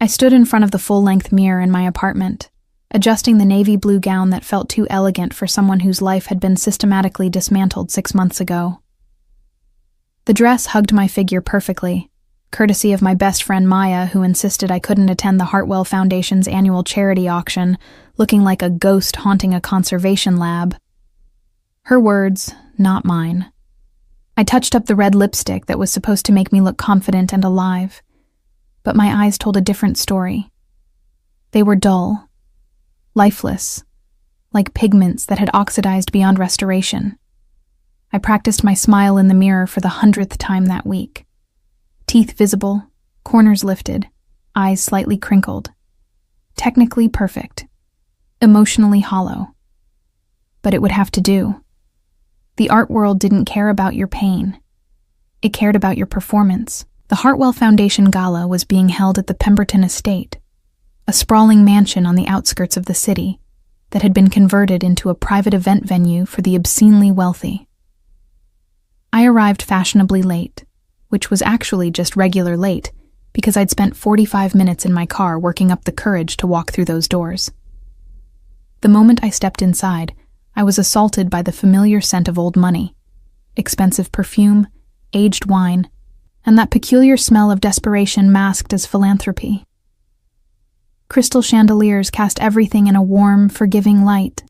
I stood in front of the full-length mirror in my apartment, adjusting the navy blue gown that felt too elegant for someone whose life had been systematically dismantled 6 months ago. The dress hugged my figure perfectly, courtesy of my best friend Maya, who insisted I couldn't attend the Hartwell Foundation's annual charity auction, looking like a ghost haunting a conservation lab. Her words, not mine. I touched up the red lipstick that was supposed to make me look confident and alive, but my eyes told a different story. They were dull, lifeless, like pigments that had oxidized beyond restoration. I practiced my smile in the mirror for the 100th time that week. Teeth visible, corners lifted, eyes slightly crinkled. Technically perfect. Emotionally hollow. But it would have to do. The art world didn't care about your pain. It cared about your performance. The Hartwell Foundation Gala was being held at the Pemberton Estate, a sprawling mansion on the outskirts of the city that had been converted into a private event venue for the obscenely wealthy. I arrived fashionably late, which was actually just regular late because I'd spent 45 minutes in my car working up the courage to walk through those doors. The moment I stepped inside, I was assaulted by the familiar scent of old money, expensive perfume, aged wine, and that peculiar smell of desperation masked as philanthropy. Crystal chandeliers cast everything in a warm, forgiving light.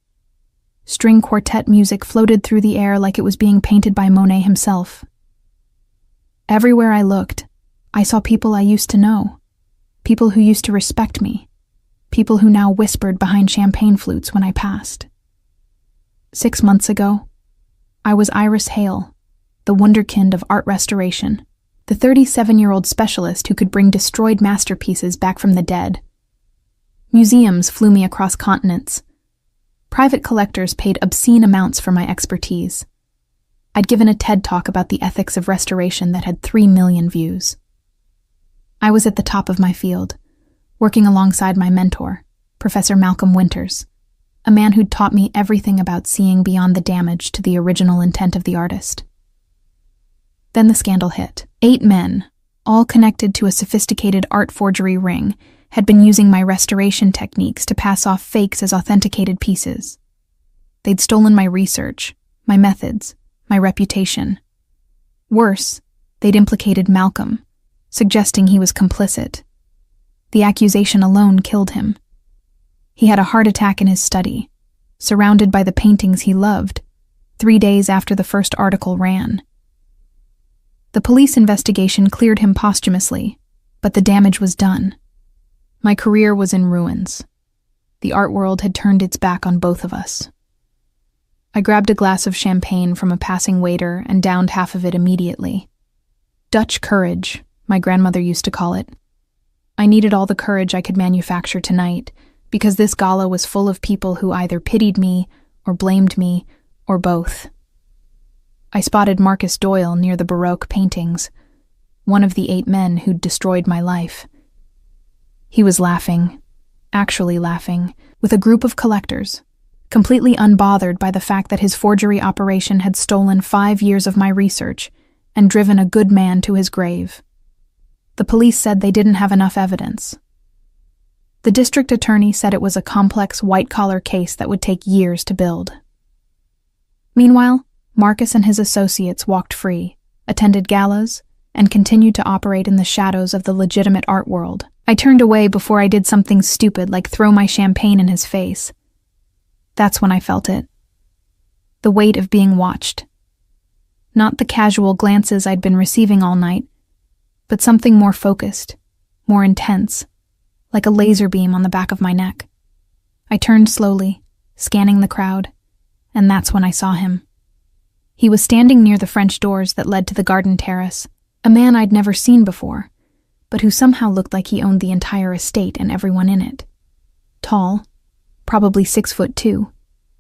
String quartet music floated through the air like it was being painted by Monet himself. Everywhere I looked, I saw people I used to know, people who used to respect me, people who now whispered behind champagne flutes when I passed. 6 months ago, I was Iris Hale, the wunderkind of art restoration, the 37-year-old specialist who could bring destroyed masterpieces back from the dead. Museums flew me across continents. Private collectors paid obscene amounts for my expertise. I'd given a TED talk about the ethics of restoration that had 3 million views. I was at the top of my field, working alongside my mentor, Professor Malcolm Winters, a man who'd taught me everything about seeing beyond the damage to the original intent of the artist. Then the scandal hit. 8 men, all connected to a sophisticated art forgery ring, had been using my restoration techniques to pass off fakes as authenticated pieces. They'd stolen my research, my methods, my reputation. Worse, they'd implicated Malcolm, suggesting he was complicit. The accusation alone killed him. He had a heart attack in his study, surrounded by the paintings he loved, 3 days after the first article ran. The police investigation cleared him posthumously, but the damage was done. My career was in ruins. The art world had turned its back on both of us. I grabbed a glass of champagne from a passing waiter and downed half of it immediately. Dutch courage, my grandmother used to call it. I needed all the courage I could manufacture tonight, because this gala was full of people who either pitied me, or blamed me, or both. I spotted Marcus Doyle near the Baroque paintings, one of the 8 men who'd destroyed my life. He was laughing, actually laughing, with a group of collectors, completely unbothered by the fact that his forgery operation had stolen 5 years of my research and driven a good man to his grave. The police said they didn't have enough evidence. The district attorney said it was a complex white-collar case that would take years to build. Meanwhile, Marcus and his associates walked free, attended galas, and continued to operate in the shadows of the legitimate art world. I turned away before I did something stupid like throw my champagne in his face. That's when I felt it. The weight of being watched. Not the casual glances I'd been receiving all night, but something more focused, more intense, like a laser beam on the back of my neck. I turned slowly, scanning the crowd, and that's when I saw him. He was standing near the French doors that led to the garden terrace, a man I'd never seen before, but who somehow looked like he owned the entire estate and everyone in it. Tall, probably 6'2",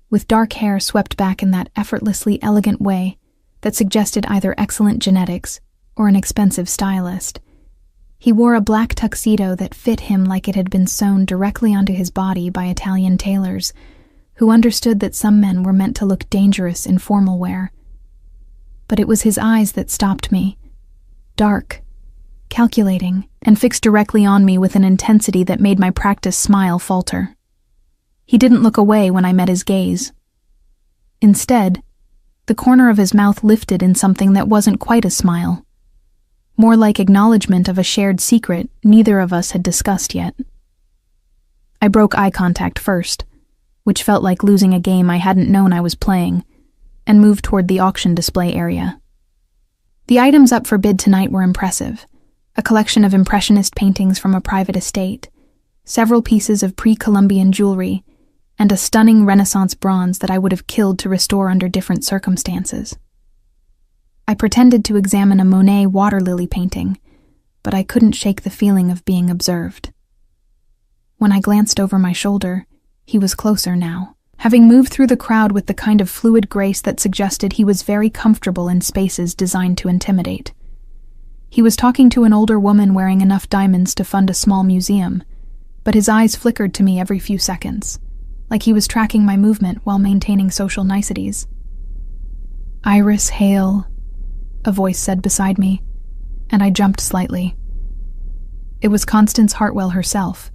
with dark hair swept back in that effortlessly elegant way that suggested either excellent genetics or an expensive stylist. He wore a black tuxedo that fit him like it had been sewn directly onto his body by Italian tailors, who understood that some men were meant to look dangerous in formal wear. But it was his eyes that stopped me. Dark, calculating, and fixed directly on me with an intensity that made my practiced smile falter. He didn't look away when I met his gaze. Instead, the corner of his mouth lifted in something that wasn't quite a smile, more like acknowledgement of a shared secret neither of us had discussed yet. I broke eye contact first, which felt like losing a game I hadn't known I was playing, and moved toward the auction display area. The items up for bid tonight were impressive: a collection of impressionist paintings from a private estate, several pieces of pre-Columbian jewelry, and a stunning Renaissance bronze that I would have killed to restore under different circumstances. I pretended to examine a Monet water lily painting, but I couldn't shake the feeling of being observed. When I glanced over my shoulder, he was closer now, having moved through the crowd with the kind of fluid grace that suggested he was very comfortable in spaces designed to intimidate. He was talking to an older woman wearing enough diamonds to fund a small museum, but his eyes flickered to me every few seconds, like he was tracking my movement while maintaining social niceties. "Iris Hale," a voice said beside me, and I jumped slightly. It was Constance Hartwell herself,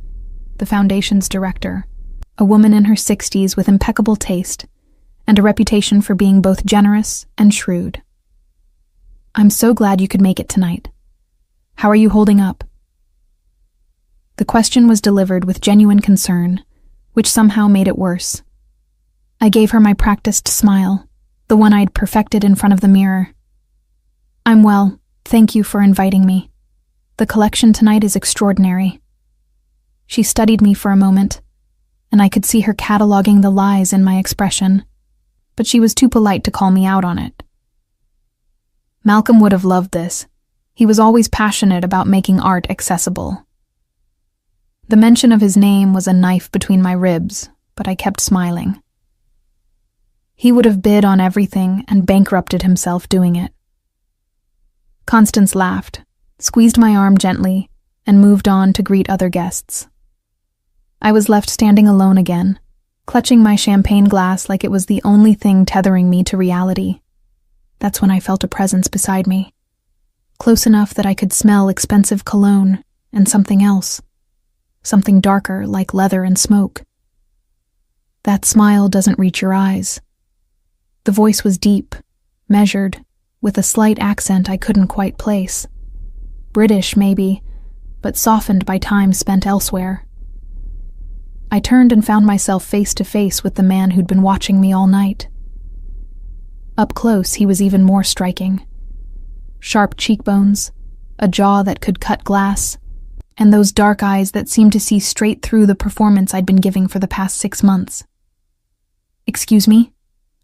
the Foundation's director, a woman in her 60s with impeccable taste and a reputation for being both generous and shrewd. "I'm so glad you could make it tonight. How are you holding up?" The question was delivered with genuine concern, which somehow made it worse. I gave her my practiced smile, the one I'd perfected in front of the mirror. "I'm well, thank you for inviting me. The collection tonight is extraordinary." She studied me for a moment, and I could see her cataloging the lies in my expression, but she was too polite to call me out on it. "Malcolm would have loved this. He was always passionate about making art accessible." The mention of his name was a knife between my ribs, but I kept smiling. "He would have bid on everything and bankrupted himself doing it." Constance laughed, squeezed my arm gently, and moved on to greet other guests. I was left standing alone again, clutching my champagne glass like it was the only thing tethering me to reality. That's when I felt a presence beside me, close enough that I could smell expensive cologne and something else. Something darker, like leather and smoke. "That smile doesn't reach your eyes." The voice was deep, measured, with a slight accent I couldn't quite place. British, maybe, but softened by time spent elsewhere. I turned and found myself face to face with the man who'd been watching me all night. Up close, he was even more striking. Sharp cheekbones, a jaw that could cut glass, and those dark eyes that seemed to see straight through the performance I'd been giving for the past 6 months. "Excuse me?"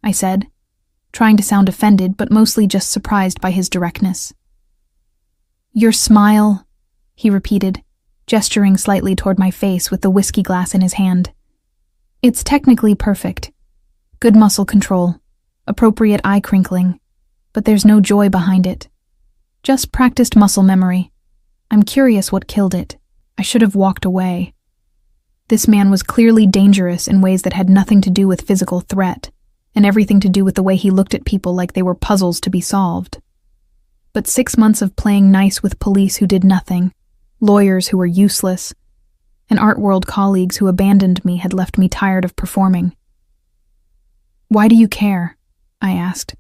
I said, trying to sound offended but mostly just surprised by his directness. "Your smile," he repeated, gesturing slightly toward my face with the whiskey glass in his hand. "It's technically perfect. Good muscle control, appropriate eye crinkling, but there's no joy behind it. Just practiced muscle memory. I'm curious what killed it. I should have walked away." This man was clearly dangerous in ways that had nothing to do with physical threat, and everything to do with the way he looked at people like they were puzzles to be solved. But 6 months of playing nice with police who did nothing, lawyers who were useless, and art world colleagues who abandoned me had left me tired of performing. "Why do you care?" I asked,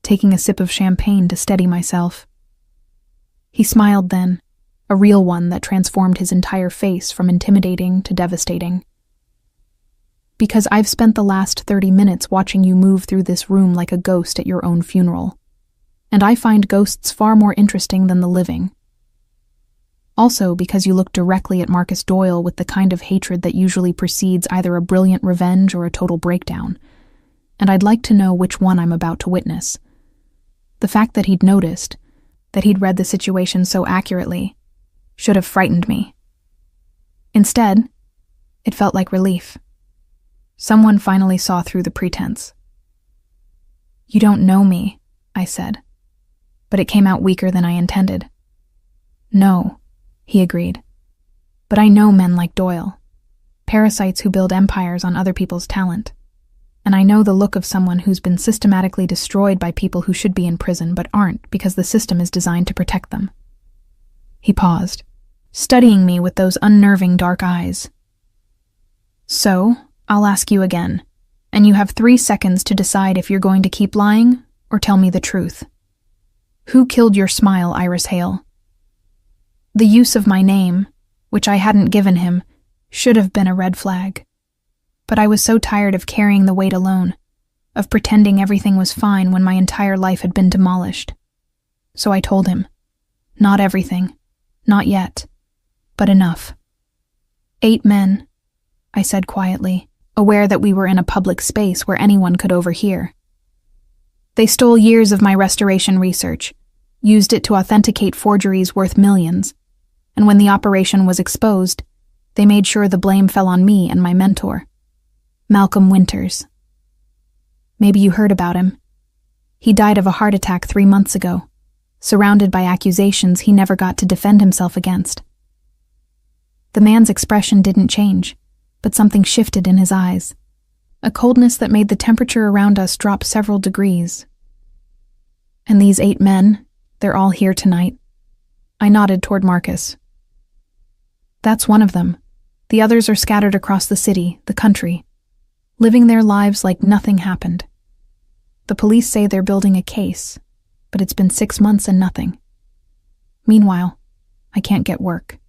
taking a sip of champagne to steady myself. He smiled then, a real one that transformed his entire face from intimidating to devastating. "Because I've spent the last 30 minutes watching you move through this room like a ghost at your own funeral, and I find ghosts far more interesting than the living. Also because you look directly at Marcus Doyle with the kind of hatred that usually precedes either a brilliant revenge or a total breakdown, and I'd like to know which one I'm about to witness." The fact that he'd noticed, that he'd read the situation so accurately, should have frightened me. Instead, it felt like relief. Someone finally saw through the pretense. "You don't know me," I said, but it came out weaker than I intended. "No," he agreed, "but I know men like Doyle, parasites who build empires on other people's talent, and I know the look of someone who's been systematically destroyed by people who should be in prison but aren't because the system is designed to protect them." He paused, studying me with those unnerving dark eyes. So, I'll ask you again, and you have 3 seconds to decide if you're going to keep lying or tell me the truth. Who killed your smile, Iris Hale? The use of my name, which I hadn't given him, should have been a red flag. But I was so tired of carrying the weight alone, of pretending everything was fine when my entire life had been demolished. So I told him, not everything, not yet, but enough. 8 men, I said quietly, aware that we were in a public space where anyone could overhear. They stole years of my restoration research, used it to authenticate forgeries worth millions, and when the operation was exposed, they made sure the blame fell on me and my mentor, Malcolm Winters. Maybe you heard about him. He died of a heart attack 3 months ago, surrounded by accusations he never got to defend himself against. The man's expression didn't change, but something shifted in his eyes, a coldness that made the temperature around us drop several degrees. And these 8 men, they're all here tonight. I nodded toward Marcus. That's one of them. The others are scattered across the city, the country, living their lives like nothing happened. The police say they're building a case, but it's been 6 months and nothing. Meanwhile, I can't get work.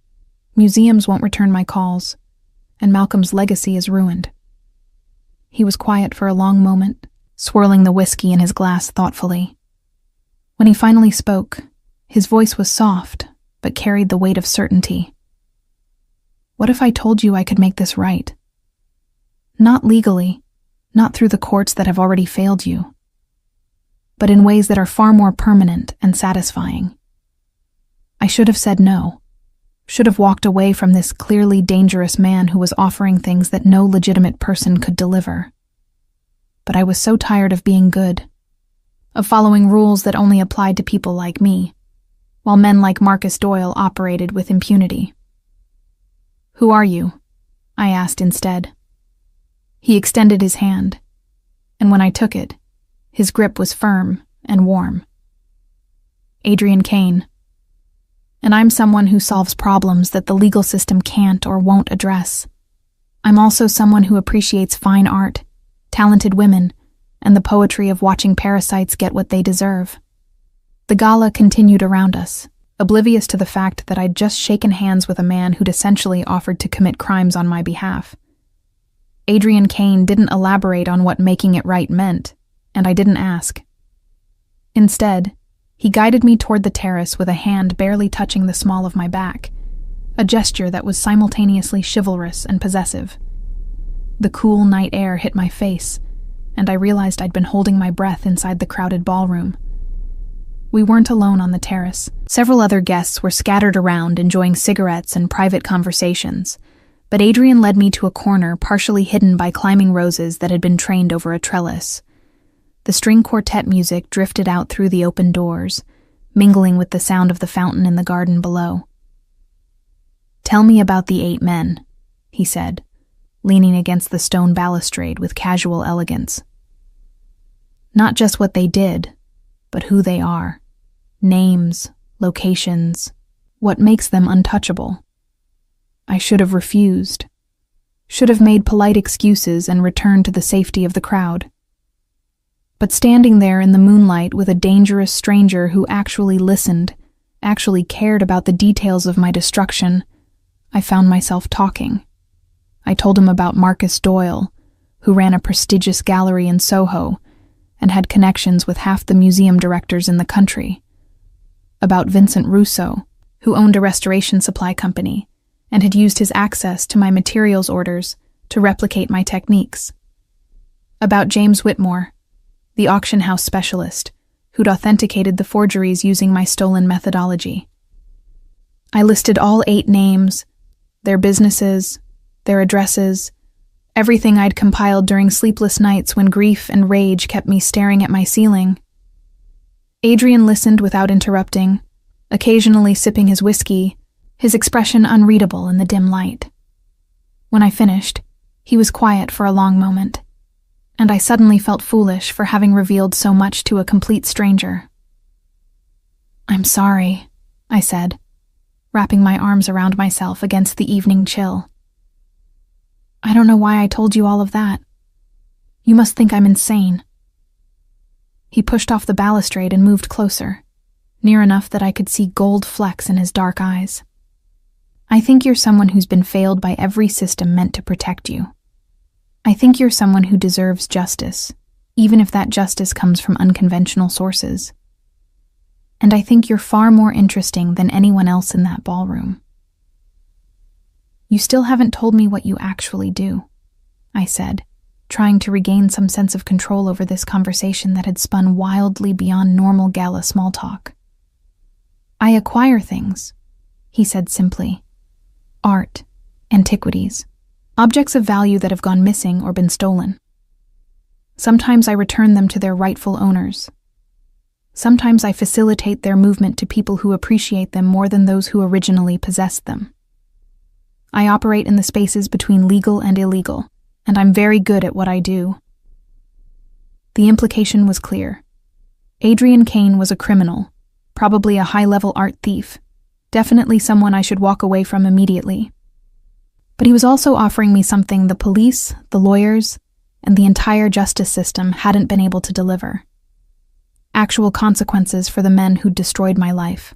Museums won't return my calls, and Malcolm's legacy is ruined. He was quiet for a long moment, swirling the whiskey in his glass thoughtfully. When he finally spoke, his voice was soft, but carried the weight of certainty. What if I told you I could make this right? Not legally, not through the courts that have already failed you, but in ways that are far more permanent and satisfying. I should have said no, should have walked away from this clearly dangerous man who was offering things that no legitimate person could deliver. But I was so tired of being good, of following rules that only applied to people like me, while men like Marcus Doyle operated with impunity. Who are you? I asked instead. He extended his hand, and when I took it, his grip was firm and warm. Adrian Kane. And I'm someone who solves problems that the legal system can't or won't address. I'm also someone who appreciates fine art, talented women, and the poetry of watching parasites get what they deserve. The gala continued around us, oblivious to the fact that I'd just shaken hands with a man who'd essentially offered to commit crimes on my behalf. Adrian Kane didn't elaborate on what making it right meant, and I didn't ask. Instead, he guided me toward the terrace with a hand barely touching the small of my back, a gesture that was simultaneously chivalrous and possessive. The cool night air hit my face, and I realized I'd been holding my breath inside the crowded ballroom. We weren't alone on the terrace. Several other guests were scattered around enjoying cigarettes and private conversations, but Adrian led me to a corner partially hidden by climbing roses that had been trained over a trellis. The string quartet music drifted out through the open doors, mingling with the sound of the fountain in the garden below. "Tell me about the 8 men," he said, leaning against the stone balustrade with casual elegance. "Not just what they did, but who they are. Names, locations, what makes them untouchable." I should have refused, should have made polite excuses and returned to the safety of the crowd. But standing there in the moonlight with a dangerous stranger who actually listened, actually cared about the details of my destruction, I found myself talking. I told him about Marcus Doyle, who ran a prestigious gallery in Soho and had connections with half the museum directors in the country. About Vincent Russo, who owned a restoration supply company and had used his access to my materials orders to replicate my techniques. About James Whitmore, the auction house specialist, who'd authenticated the forgeries using my stolen methodology. I listed all 8 names, their businesses, their addresses, everything I'd compiled during sleepless nights when grief and rage kept me staring at my ceiling. Adrian listened without interrupting, occasionally sipping his whiskey, his expression unreadable in the dim light. When I finished, he was quiet for a long moment, and I suddenly felt foolish for having revealed so much to a complete stranger. "I'm sorry," I said, wrapping my arms around myself against the evening chill. I don't know why I told you all of that. You must think I'm insane. He pushed off the balustrade and moved closer, near enough that I could see gold flecks in his dark eyes. I think you're someone who's been failed by every system meant to protect you. I think you're someone who deserves justice, even if that justice comes from unconventional sources. And I think you're far more interesting than anyone else in that ballroom. You still haven't told me what you actually do, I said, trying to regain some sense of control over this conversation that had spun wildly beyond normal gala small talk. I acquire things, he said simply. Art, antiquities, objects of value that have gone missing or been stolen. Sometimes I return them to their rightful owners. Sometimes I facilitate their movement to people who appreciate them more than those who originally possessed them. I operate in the spaces between legal and illegal, and I'm very good at what I do. The implication was clear. Adrian Kane was a criminal, probably a high-level art thief, definitely someone I should walk away from immediately. But he was also offering me something the police, the lawyers, and the entire justice system hadn't been able to deliver. Actual consequences for the men who'd destroyed my life.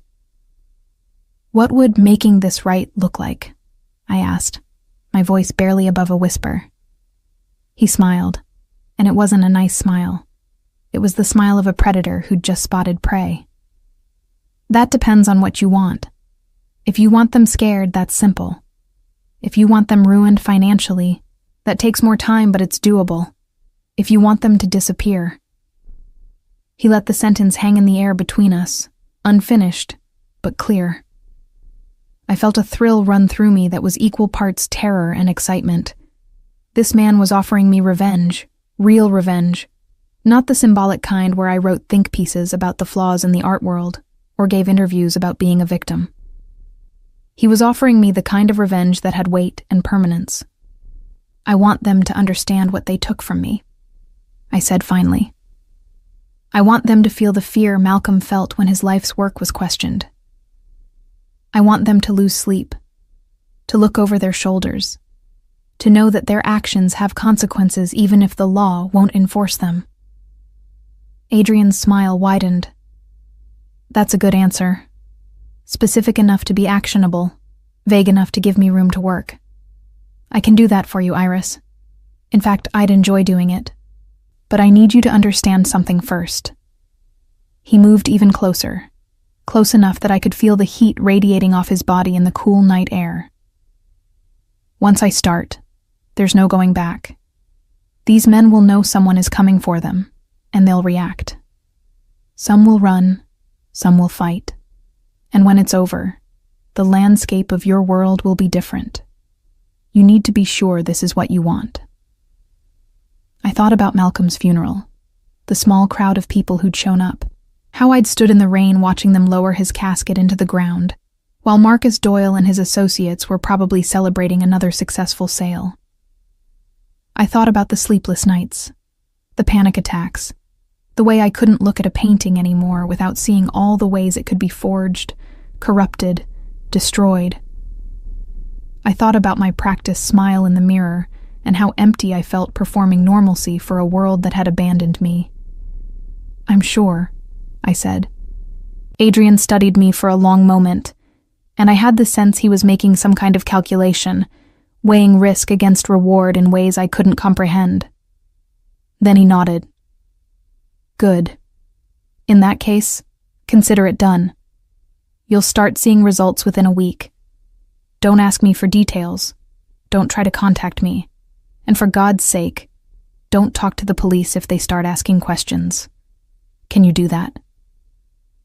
What would making this right look like? I asked, my voice barely above a whisper. He smiled, and it wasn't a nice smile. It was the smile of a predator who'd just spotted prey. That depends on what you want. If you want them scared, that's simple. If you want them ruined financially, that takes more time, but it's doable. If you want them to disappear. He let the sentence hang in the air between us, unfinished, but clear. I felt a thrill run through me that was equal parts terror and excitement. This man was offering me revenge, real revenge, not the symbolic kind where I wrote think pieces about the flaws in the art world or gave interviews about being a victim. He was offering me the kind of revenge that had weight and permanence. I want them to understand what they took from me, I said finally. I want them to feel the fear Malcolm felt when his life's work was questioned. I want them to lose sleep, to look over their shoulders, to know that their actions have consequences even if the law won't enforce them. Adrian's smile widened. That's a good answer. Specific enough to be actionable, vague enough to give me room to work. I can do that for you, Iris. In fact, I'd enjoy doing it. But I need you to understand something first. He moved even closer, close enough that I could feel the heat radiating off his body in the cool night air. Once I start, there's no going back. These men will know someone is coming for them, and they'll react. Some will run, some will fight. And when it's over, the landscape of your world will be different. You need to be sure this is what you want. I thought about Malcolm's funeral, the small crowd of people who'd shown up, how I'd stood in the rain watching them lower his casket into the ground, while Marcus Doyle and his associates were probably celebrating another successful sale. I thought about the sleepless nights, the panic attacks, the way I couldn't look at a painting anymore without seeing all the ways it could be forged, corrupted, destroyed. I thought about my practiced smile in the mirror and how empty I felt performing normalcy for a world that had abandoned me. I'm sure, I said. Adrian studied me for a long moment, and I had the sense he was making some kind of calculation, weighing risk against reward in ways I couldn't comprehend. Then he nodded. Good. In that case, consider it done. You'll start seeing results within a week. Don't ask me for details. Don't try to contact me. And for God's sake, don't talk to the police if they start asking questions. Can you do that?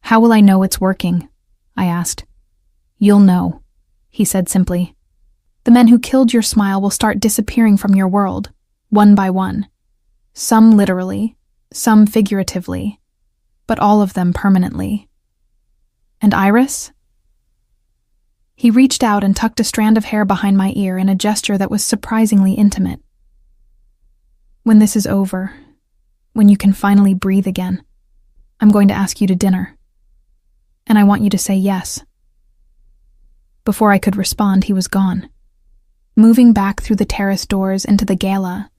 How will I know it's working? I asked. You'll know, he said simply. The men who killed your smile will start disappearing from your world, one by one. Some literally, some figuratively, but all of them permanently. And Iris? He reached out and tucked a strand of hair behind my ear in a gesture that was surprisingly intimate. When this is over, when you can finally breathe again, I'm going to ask you to dinner. And I want you to say yes. Before I could respond, he was gone, moving back through the terrace doors into the gala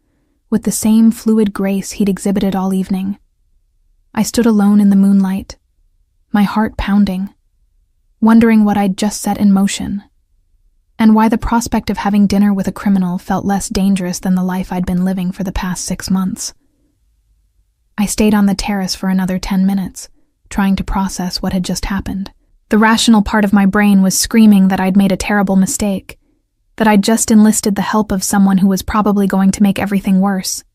with the same fluid grace he'd exhibited all evening. I stood alone in the moonlight, my heart pounding, wondering what I'd just set in motion, and why the prospect of having dinner with a criminal felt less dangerous than the life I'd been living for the past 6 months. I stayed on the terrace for another 10 minutes, trying to process what had just happened. The rational part of my brain was screaming that I'd made a terrible mistake, that I'd just enlisted the help of someone who was probably going to make everything worse.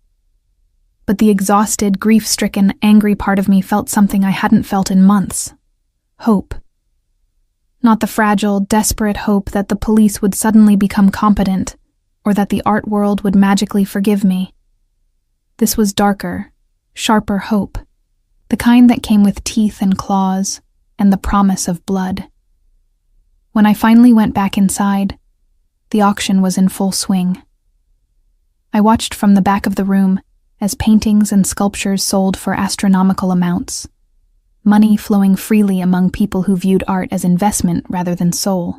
But the exhausted, grief-stricken, angry part of me felt something I hadn't felt in months. Hope. Not the fragile, desperate hope that the police would suddenly become competent, or that the art world would magically forgive me. This was darker, sharper hope, the kind that came with teeth and claws, and the promise of blood. When I finally went back inside, the auction was in full swing. I watched from the back of the room as paintings and sculptures sold for astronomical amounts, money flowing freely among people who viewed art as investment rather than soul.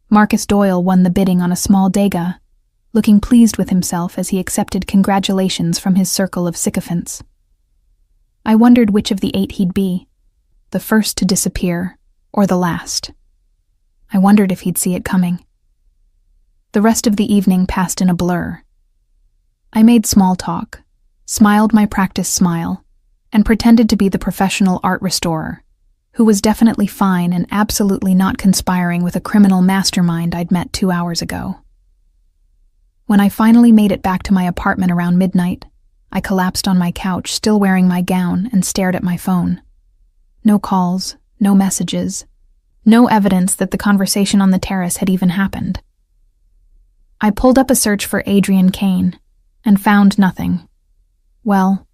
Marcus Doyle won the bidding on a small Degas, looking pleased with himself as he accepted congratulations from his circle of sycophants. I wondered which of the 8 he'd be, the first to disappear or the last. I wondered if he'd see it coming. The rest of the evening passed in a blur. I made small talk, smiled my practice smile, and pretended to be the professional art restorer, who was definitely fine and absolutely not conspiring with a criminal mastermind I'd met 2 hours ago. When I finally made it back to my apartment around midnight, I collapsed on my couch, still wearing my gown, and stared at my phone. No calls, no messages, no evidence that the conversation on the terrace had even happened. I pulled up a search for Adrian Kane and found nothing. Well,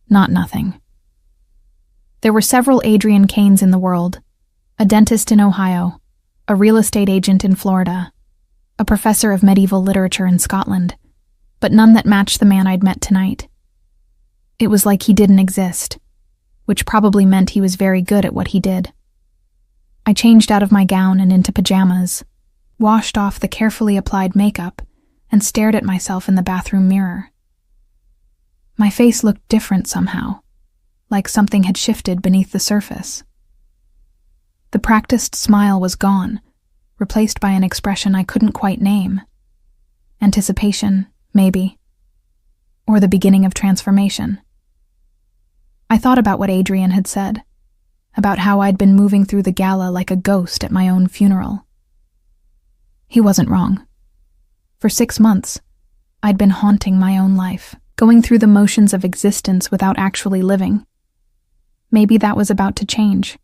not nothing. There were several Adrian Kanes in the world: a dentist in Ohio, a real estate agent in Florida, a professor of medieval literature in Scotland, but none that matched the man I'd met tonight. It was like he didn't exist, which probably meant he was very good at what he did. I changed out of my gown and into pajamas, washed off the carefully applied makeup, and stared at myself in the bathroom mirror. My face looked different somehow, like something had shifted beneath the surface. The practiced smile was gone, replaced by an expression I couldn't quite name. Anticipation, maybe. Or the beginning of transformation. I thought about what Adrian had said, about how I'd been moving through the gala like a ghost at my own funeral. He wasn't wrong. For 6 months, I'd been haunting my own life, going through the motions of existence without actually living. Maybe that was about to change.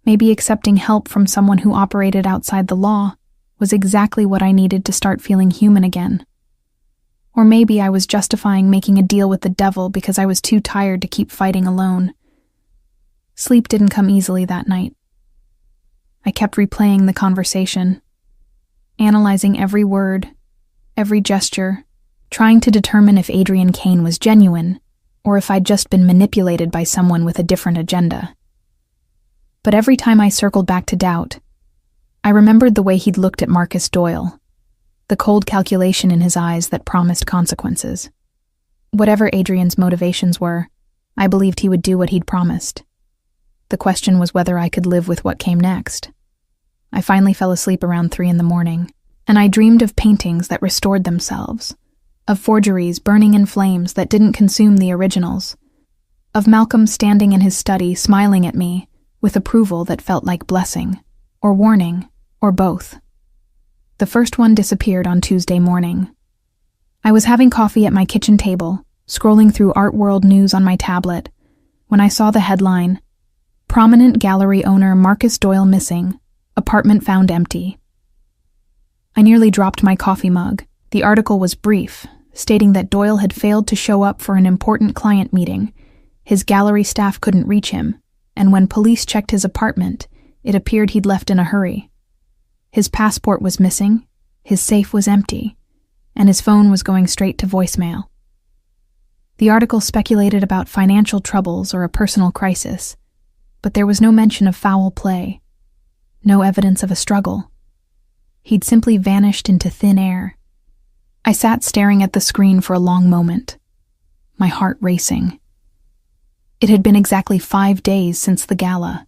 Maybe accepting help from someone who operated outside the law was exactly what I needed to start feeling human again. Or maybe I was justifying making a deal with the devil because I was too tired to keep fighting alone. Sleep didn't come easily that night. I kept replaying the conversation, analyzing every word, every gesture, trying to determine if Adrian Kane was genuine, or if I'd just been manipulated by someone with a different agenda. But every time I circled back to doubt, I remembered the way he'd looked at Marcus Doyle, the cold calculation in his eyes that promised consequences. Whatever Adrian's motivations were, I believed he would do what he'd promised. The question was whether I could live with what came next. I finally fell asleep around 3 a.m, and I dreamed of paintings that restored themselves, of forgeries burning in flames that didn't consume the originals, of Malcolm standing in his study smiling at me with approval that felt like blessing, or warning, or both. The first one disappeared on Tuesday morning. I was having coffee at my kitchen table, scrolling through Art World news on my tablet, when I saw the headline, "Prominent gallery owner Marcus Doyle missing, apartment found empty." I nearly dropped my coffee mug. The article was brief, stating that Doyle had failed to show up for an important client meeting. His gallery staff couldn't reach him, and when police checked his apartment, it appeared he'd left in a hurry. His passport was missing, his safe was empty, and his phone was going straight to voicemail. The article speculated about financial troubles or a personal crisis, but there was no mention of foul play, no evidence of a struggle. He'd simply vanished into thin air. I sat staring at the screen for a long moment, my heart racing. It had been exactly 5 days since the gala.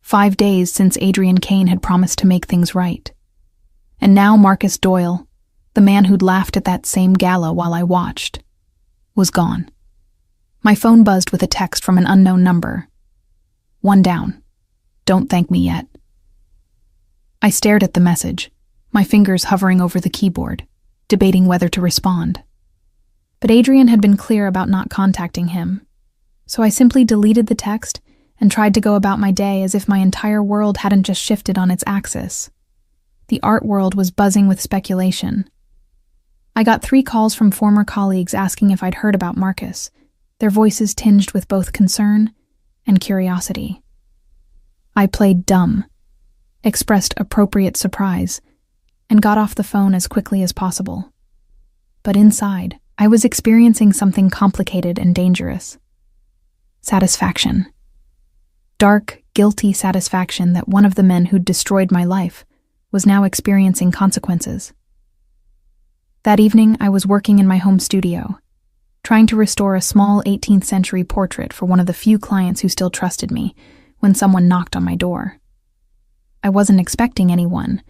5 days since Adrian Kane had promised to make things right. And now Marcus Doyle, the man who'd laughed at that same gala while I watched, was gone. My phone buzzed with a text from an unknown number. "One down. Don't thank me yet." I stared at the message, my fingers hovering over the keyboard, debating whether to respond. But Adrian had been clear about not contacting him, so I simply deleted the text and tried to go about my day as if my entire world hadn't just shifted on its axis. The art world was buzzing with speculation. I got 3 calls from former colleagues asking if I'd heard about Marcus, their voices tinged with both concern and curiosity. I played dumb, expressed appropriate surprise, and got off the phone as quickly as possible. But inside, I was experiencing something complicated and dangerous. Satisfaction. Dark, guilty satisfaction that one of the men who'd destroyed my life was now experiencing consequences. That evening, I was working in my home studio, trying to restore a small 18th century portrait for one of the few clients who still trusted me, when someone knocked on my door. I wasn't expecting anyone,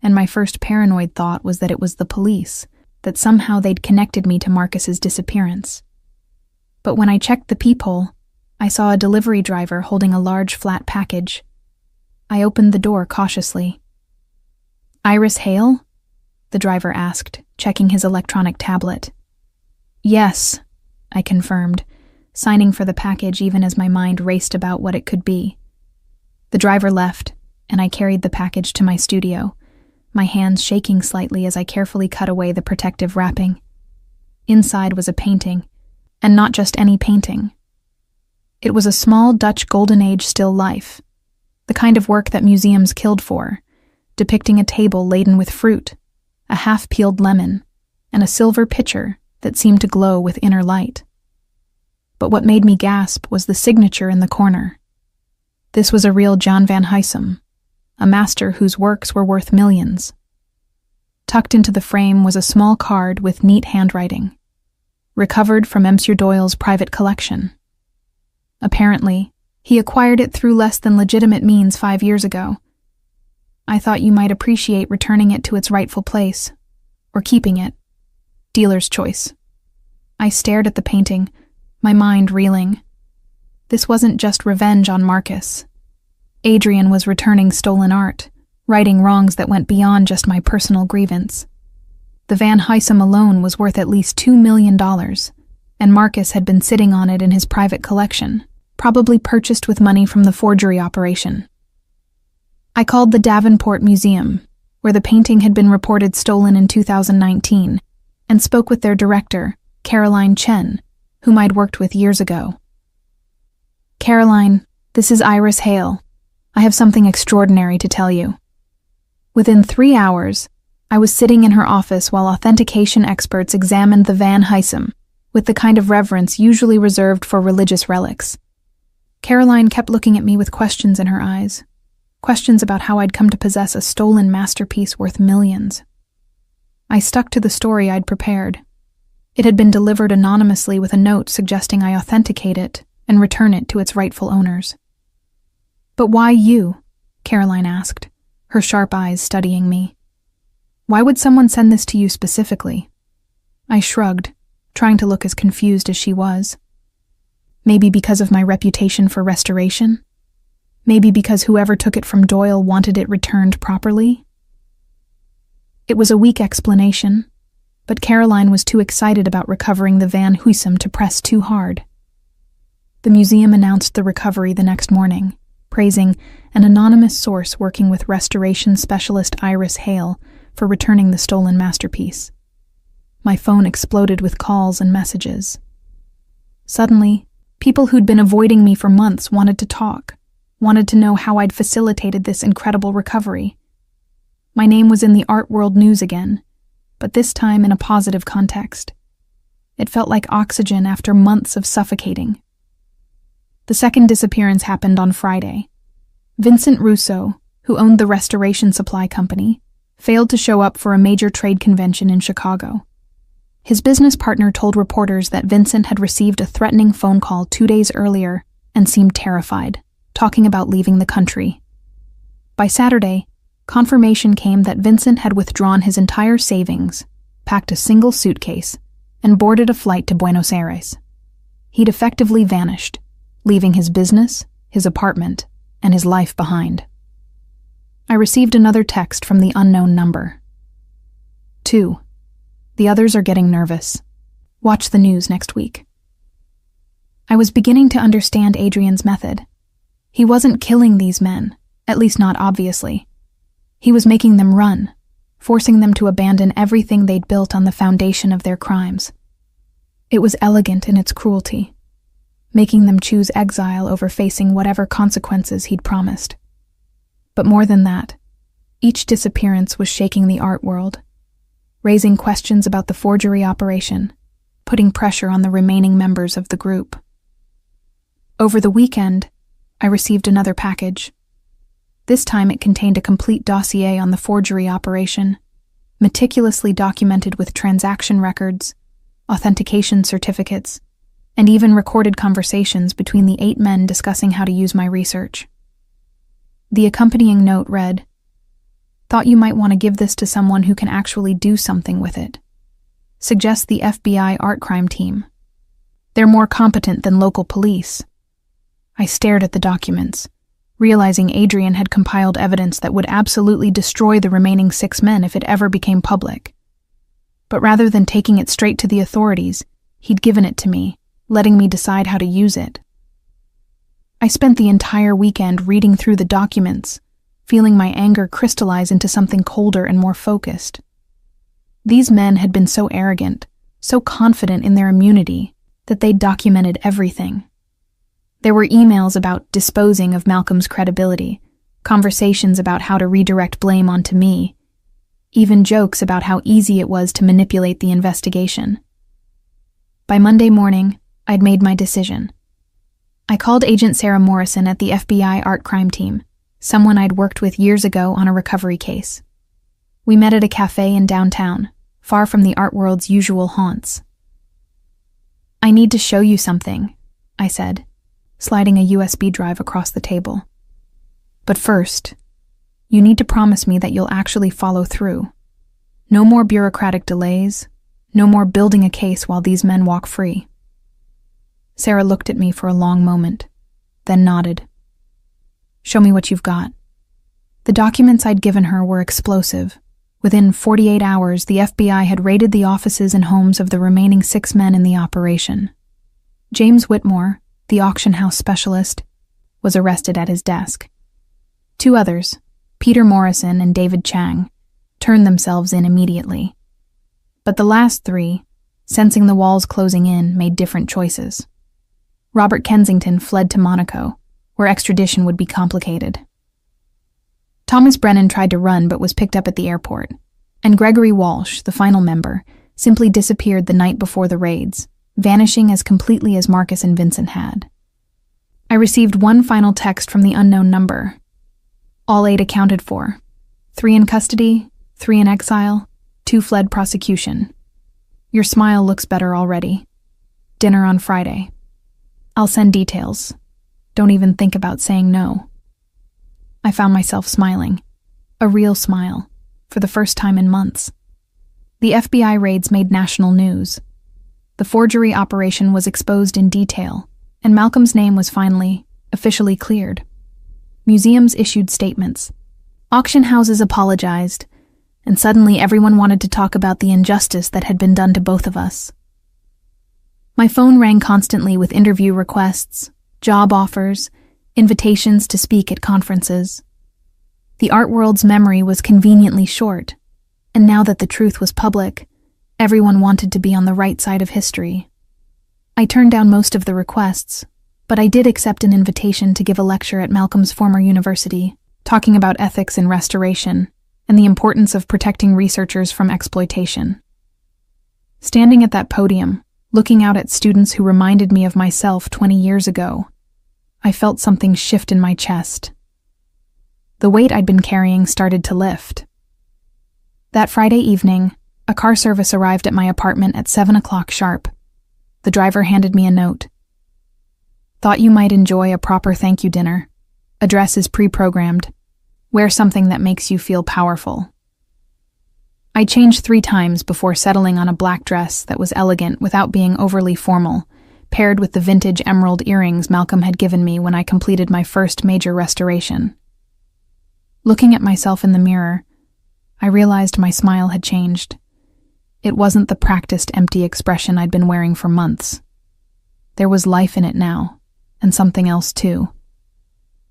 and my first paranoid thought was that it was the police, that somehow they'd connected me to Marcus's disappearance. But when I checked the peephole, I saw a delivery driver holding a large flat package. I opened the door cautiously. "Iris Hale?" the driver asked, checking his electronic tablet. "Yes," I confirmed, signing for the package even as my mind raced about what it could be. The driver left, and I carried the package to my studio, my hands shaking slightly as I carefully cut away the protective wrapping. Inside was a painting, and not just any painting. It was a small Dutch Golden Age still life, the kind of work that museums killed for, depicting a table laden with fruit, a half-peeled lemon, and a silver pitcher that seemed to glow with inner light. But what made me gasp was the signature in the corner. This was a real Jan van Huysum, a master whose works were worth millions. Tucked into the frame was a small card with neat handwriting, recovered from Monsieur Doyle's private collection. Apparently, he acquired it through less than legitimate means 5 years ago. "I thought you might appreciate returning it to its rightful place, or keeping it. Dealer's choice." I stared at the painting, my mind reeling. This wasn't just revenge on Marcus. Adrian was returning stolen art, righting wrongs that went beyond just my personal grievance. The Van Huysum alone was worth at least $2 million, and Marcus had been sitting on it in his private collection, probably purchased with money from the forgery operation. I called the Davenport Museum, where the painting had been reported stolen in 2019, and spoke with their director, Caroline Chen, whom I'd worked with years ago. "Caroline, this is Iris Hale. I have something extraordinary to tell you." Within 3 hours, I was sitting in her office while authentication experts examined the Van Huysum, with the kind of reverence usually reserved for religious relics. Caroline kept looking at me with questions in her eyes, questions about how I'd come to possess a stolen masterpiece worth millions. I stuck to the story I'd prepared. It had been delivered anonymously with a note suggesting I authenticate it and return it to its rightful owners. "But why you?" Caroline asked, her sharp eyes studying me. "Why would someone send this to you specifically?" I shrugged, trying to look as confused as she was. Maybe because of my reputation for restoration? Maybe because whoever took it from Doyle wanted it returned properly? It was a weak explanation, but Caroline was too excited about recovering the Van Huysum to press too hard. The museum announced the recovery the next morning, praising an anonymous source working with restoration specialist Iris Hale for returning the stolen masterpiece. My phone exploded with calls and messages. Suddenly, people who'd been avoiding me for months wanted to talk, wanted to know how I'd facilitated this incredible recovery. My name was in the art world news again, but this time in a positive context. It felt like oxygen after months of suffocating. The second disappearance happened on Friday. Vincent Russo, who owned the restoration supply company, failed to show up for a major trade convention in Chicago. His business partner told reporters that Vincent had received a threatening phone call 2 days earlier and seemed terrified, talking about leaving the country. By Saturday, confirmation came that Vincent had withdrawn his entire savings, packed a single suitcase, and boarded a flight to Buenos Aires. He'd effectively vanished, leaving his business, his apartment, and his life behind. I received another text from the unknown number. 2. The others are getting nervous. Watch the news next week. I was beginning to understand Adrian's method. He wasn't killing these men, at least not obviously. He was making them run, forcing them to abandon everything they'd built on the foundation of their crimes. It was elegant in its cruelty, making them choose exile over facing whatever consequences he'd promised. But more than that, each disappearance was shaking the art world, raising questions about the forgery operation, putting pressure on the remaining members of the group. Over the weekend, I received another package. This time it contained a complete dossier on the forgery operation, meticulously documented with transaction records, authentication certificates, and even recorded conversations between the 8 men discussing how to use my research. The accompanying note read, "Thought you might want to give this to someone who can actually do something with it. Suggest the FBI art crime team. They're more competent than local police." I stared at the documents, realizing Adrian had compiled evidence that would absolutely destroy the remaining 6 men if it ever became public. But rather than taking it straight to the authorities, he'd given it to me, letting me decide how to use it. I spent the entire weekend reading through the documents, feeling my anger crystallize into something colder and more focused. These men had been so arrogant, so confident in their immunity, that they'd documented everything. There were emails about disposing of Malcolm's credibility, conversations about how to redirect blame onto me, even jokes about how easy it was to manipulate the investigation. By Monday morning, I'd made my decision. I called Agent Sarah Morrison at the FBI art crime team, someone I'd worked with years ago on a recovery case. We met at a cafe in downtown, far from the art world's usual haunts. "I need to show you something," I said, sliding a USB drive across the table. "But first, you need to promise me that you'll actually follow through. No more bureaucratic delays, no more building a case while these men walk free." Sarah looked at me for a long moment, then nodded. "Show me what you've got." The documents I'd given her were explosive. Within 48 hours, the FBI had raided the offices and homes of the remaining 6 men in the operation. James Whitmore, the auction house specialist, was arrested at his desk. 2 others, Peter Morrison and David Chang, turned themselves in immediately. But the last 3, sensing the walls closing in, made different choices. Robert Kensington fled to Monaco, where extradition would be complicated. Thomas Brennan tried to run but was picked up at the airport, and Gregory Walsh, the final member, simply disappeared the night before the raids, vanishing as completely as Marcus and Vincent had. I received one final text from the unknown number. All 8 accounted for. 3 in custody, 3 in exile, 2 fled prosecution. Your smile looks better already. Dinner on Friday. I'll send details. Don't even think about saying no. I found myself smiling. A real smile, for the first time in months. The FBI raids made national news. The forgery operation was exposed in detail, and Malcolm's name was finally, officially cleared. Museums issued statements. Auction houses apologized, and suddenly everyone wanted to talk about the injustice that had been done to both of us. My phone rang constantly with interview requests, job offers, invitations to speak at conferences. The art world's memory was conveniently short, and now that the truth was public, everyone wanted to be on the right side of history. I turned down most of the requests, but I did accept an invitation to give a lecture at Malcolm's former university, talking about ethics in restoration and the importance of protecting researchers from exploitation. Standing at that podium, looking out at students who reminded me of myself 20 years ago, I felt something shift in my chest. The weight I'd been carrying started to lift. That Friday evening, a car service arrived at my apartment at 7 o'clock sharp. The driver handed me a note. Thought you might enjoy a proper thank you dinner. Address is pre-programmed. Wear something that makes you feel powerful. I changed 3 times before settling on a black dress that was elegant without being overly formal, paired with the vintage emerald earrings Malcolm had given me when I completed my first major restoration. Looking at myself in the mirror, I realized my smile had changed. It wasn't the practiced empty expression I'd been wearing for months. There was life in it now, and something else too.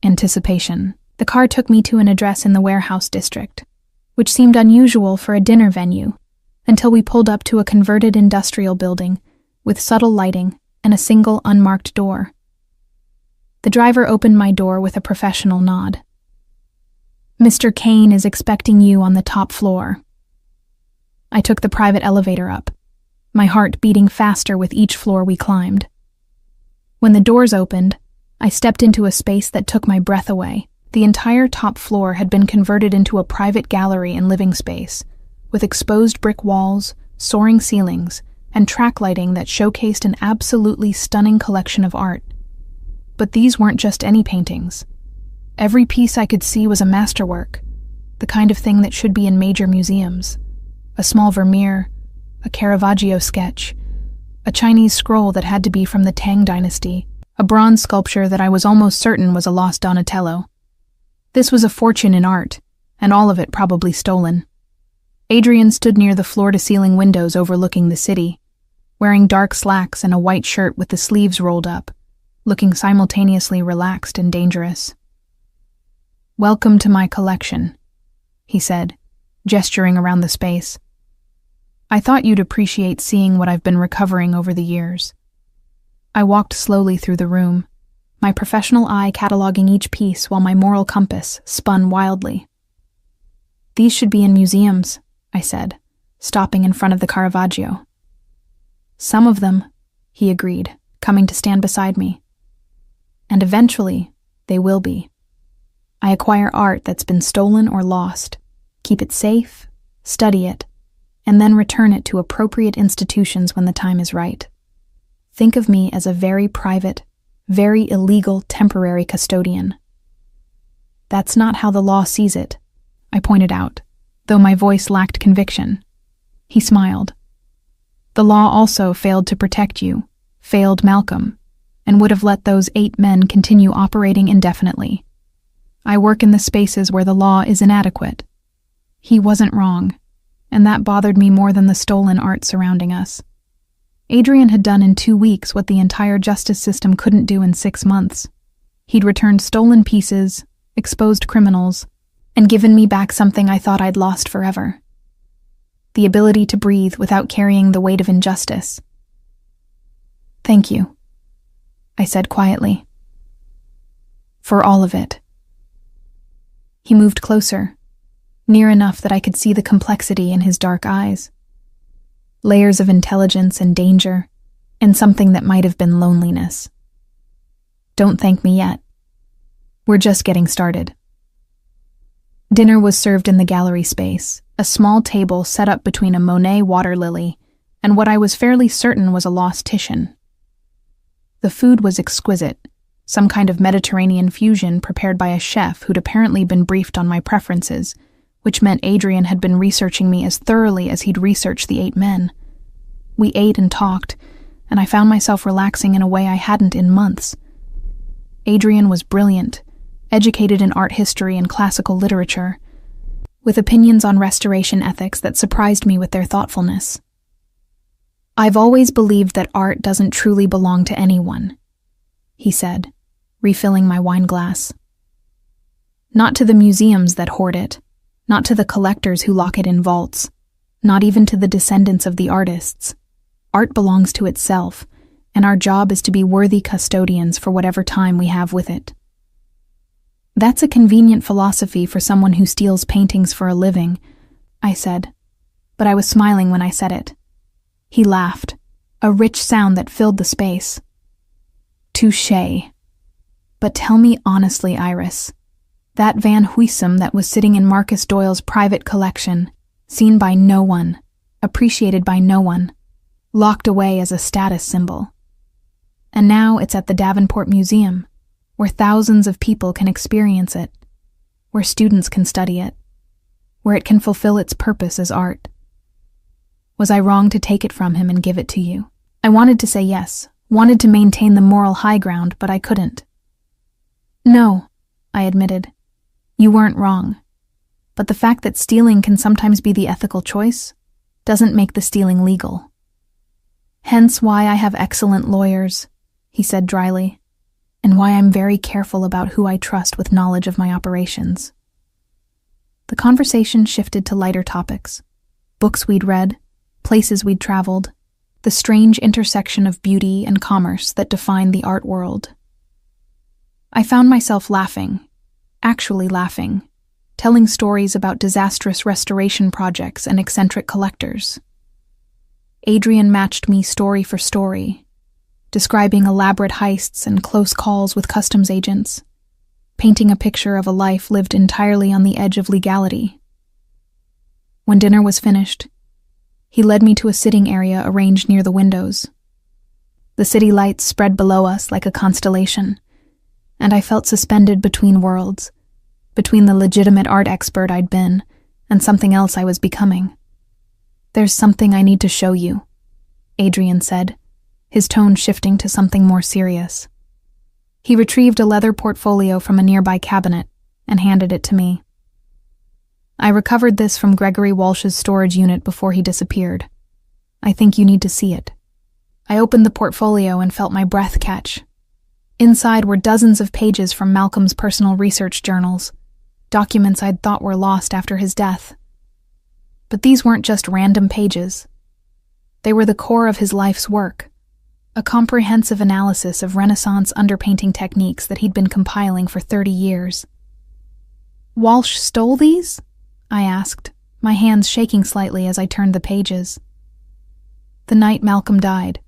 Anticipation. The car took me to an address in the warehouse district, which seemed unusual for a dinner venue, until we pulled up to a converted industrial building with subtle lighting and a single unmarked door. The driver opened my door with a professional nod. Mr. Kane is expecting you on the top floor. I took the private elevator up, my heart beating faster with each floor we climbed. When the doors opened, I stepped into a space that took my breath away. The entire top floor had been converted into a private gallery and living space, with exposed brick walls, soaring ceilings, and track lighting that showcased an absolutely stunning collection of art. But these weren't just any paintings. Every piece I could see was a masterwork, the kind of thing that should be in major museums. A small Vermeer, a Caravaggio sketch, a Chinese scroll that had to be from the Tang dynasty, a bronze sculpture that I was almost certain was a lost Donatello. This was a fortune in art, and all of it probably stolen. Adrian stood near the floor-to-ceiling windows overlooking the city, wearing dark slacks and a white shirt with the sleeves rolled up, looking simultaneously relaxed and dangerous. "Welcome to my collection," he said, gesturing around the space. "I thought you'd appreciate seeing what I've been recovering over the years." I walked slowly through the room, my professional eye cataloging each piece while my moral compass spun wildly. "These should be in museums," I said, stopping in front of the Caravaggio. "Some of them," he agreed, coming to stand beside me. "And eventually, they will be. I acquire art that's been stolen or lost, keep it safe, study it, and then return it to appropriate institutions when the time is right. Think of me as a very private, very illegal temporary custodian." "That's not how the law sees it," I pointed out, though my voice lacked conviction. He smiled. "The law also failed to protect you, failed Malcolm, and would have let those 8 men continue operating indefinitely. I work in the spaces where the law is inadequate. He wasn't wrong, and that bothered me more than the stolen art surrounding us. Adrian had done in 2 weeks what the entire justice system couldn't do in 6 months. He'd returned stolen pieces, exposed criminals, and given me back something I thought I'd lost forever. The ability to breathe without carrying the weight of injustice. "Thank you," I said quietly. "For all of it." He moved closer, near enough that I could see the complexity in his dark eyes. Layers of intelligence and danger, and something that might have been loneliness. "Don't thank me yet. We're just getting started." Dinner was served in the gallery space, a small table set up between a Monet water lily and what I was fairly certain was a lost Titian. The food was exquisite, some kind of Mediterranean fusion prepared by a chef who'd apparently been briefed on my preferences, which meant Adrian had been researching me as thoroughly as he'd researched the 8 men. We ate and talked, and I found myself relaxing in a way I hadn't in months. Adrian was brilliant, educated in art history and classical literature, with opinions on restoration ethics that surprised me with their thoughtfulness. "I've always believed that art doesn't truly belong to anyone," he said, refilling my wine glass. "Not to the museums that hoard it, not to the collectors who lock it in vaults, not even to the descendants of the artists. Art belongs to itself, and our job is to be worthy custodians for whatever time we have with it." "That's a convenient philosophy for someone who steals paintings for a living," I said, but I was smiling when I said it. He laughed, a rich sound that filled the space. "Touché. But tell me honestly, Iris, that Van Huysum that was sitting in Marcus Doyle's private collection, Seen by no one, appreciated by no one, locked away as a status symbol. And now it's at the Davenport Museum, where thousands of people can experience it, where students can study it, where it can fulfill its purpose as art. Was I wrong to take it from him and give it to you? I wanted to say yes, wanted to maintain the moral high ground, but I couldn't. No, I admitted. You weren't wrong. But the fact that stealing can sometimes be the ethical choice doesn't make the stealing legal. Hence why I have excellent lawyers, he said dryly, and why I'm very careful about who I trust with knowledge of my operations. The conversation shifted to lighter topics. Books we'd read, places we'd traveled, the strange intersection of beauty and commerce that define the art world. I found myself laughing, actually laughing, telling stories about disastrous restoration projects and eccentric collectors. Adrian matched me story for story, describing elaborate heists and close calls with customs agents, painting a picture of a life lived entirely on the edge of legality. When dinner was finished, he led me to a sitting area arranged near the windows. The city lights spread below us like a constellation, and I felt suspended between worlds, between the legitimate art expert I'd been and something else I was becoming. There's something I need to show you, Adrian said, his tone shifting to something more serious. He retrieved a leather portfolio from a nearby cabinet and handed it to me. I recovered this from Gregory Walsh's storage unit before he disappeared. I think you need to see it. I opened the portfolio and felt my breath catch. Inside were dozens of pages from Malcolm's personal research journals, documents I'd thought were lost after his death. But these weren't just random pages. They were the core of his life's work, a comprehensive analysis of Renaissance underpainting techniques that he'd been compiling for 30 years. Walsh stole these? I asked, my hands shaking slightly as I turned the pages. The night Malcolm died,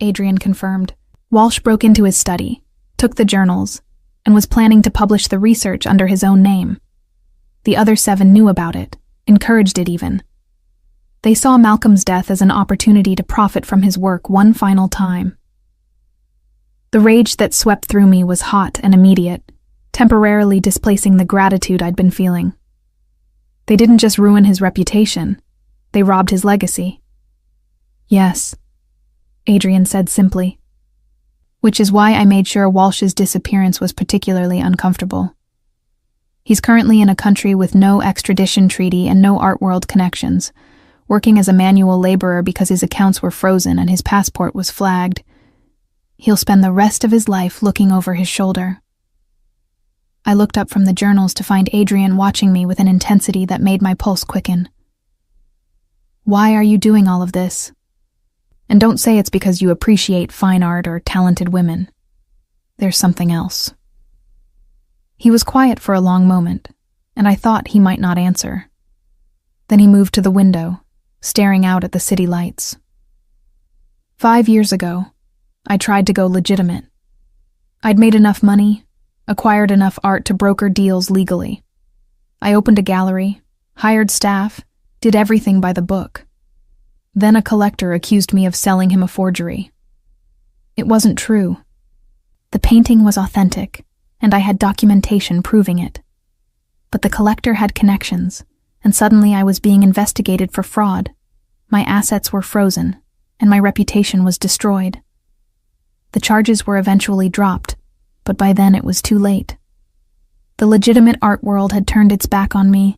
Adrian confirmed. Walsh broke into his study, took the journals, and was planning to publish the research under his own name. The other 7 knew about it, encouraged it even. They saw Malcolm's death as an opportunity to profit from his work one final time. The rage that swept through me was hot and immediate, temporarily displacing the gratitude I'd been feeling. They didn't just ruin his reputation, they robbed his legacy. Yes, Adrian said simply. Which is why I made sure Walsh's disappearance was particularly uncomfortable. He's currently in a country with no extradition treaty and no art world connections, working as a manual laborer because his accounts were frozen and his passport was flagged. He'll spend the rest of his life looking over his shoulder. I looked up from the journals to find Adrian watching me with an intensity that made my pulse quicken. Why are you doing all of this? And don't say it's because you appreciate fine art or talented women. There's something else. He was quiet for a long moment, and I thought he might not answer. Then he moved to the window, staring out at the city lights. 5 years ago, I tried to go legitimate. I'd made enough money, acquired enough art to broker deals legally. I opened a gallery, hired staff, did everything by the book. Then a collector accused me of selling him a forgery. It wasn't true. The painting was authentic, and I had documentation proving it. But the collector had connections, and suddenly I was being investigated for fraud. My assets were frozen, and my reputation was destroyed. The charges were eventually dropped, but by then it was too late. The legitimate art world had turned its back on me,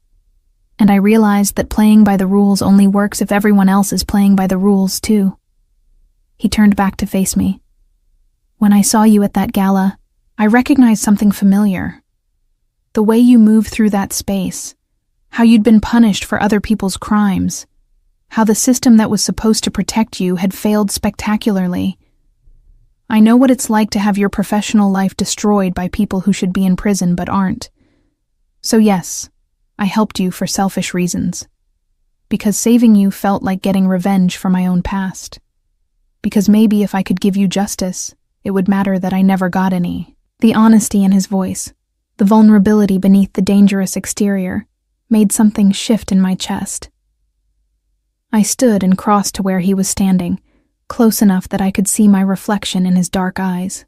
and I realized that playing by the rules only works if everyone else is playing by the rules too. He turned back to face me. When I saw you at that gala, I recognized something familiar. The way you moved through that space, how you'd been punished for other people's crimes, how the system that was supposed to protect you had failed spectacularly. I know what it's like to have your professional life destroyed by people who should be in prison but aren't. So yes, I helped you for selfish reasons. Because saving you felt like getting revenge for my own past. Because maybe if I could give you justice, it would matter that I never got any. The honesty in his voice, the vulnerability beneath the dangerous exterior, made something shift in my chest. I stood and crossed to where he was standing, close enough that I could see my reflection in his dark eyes.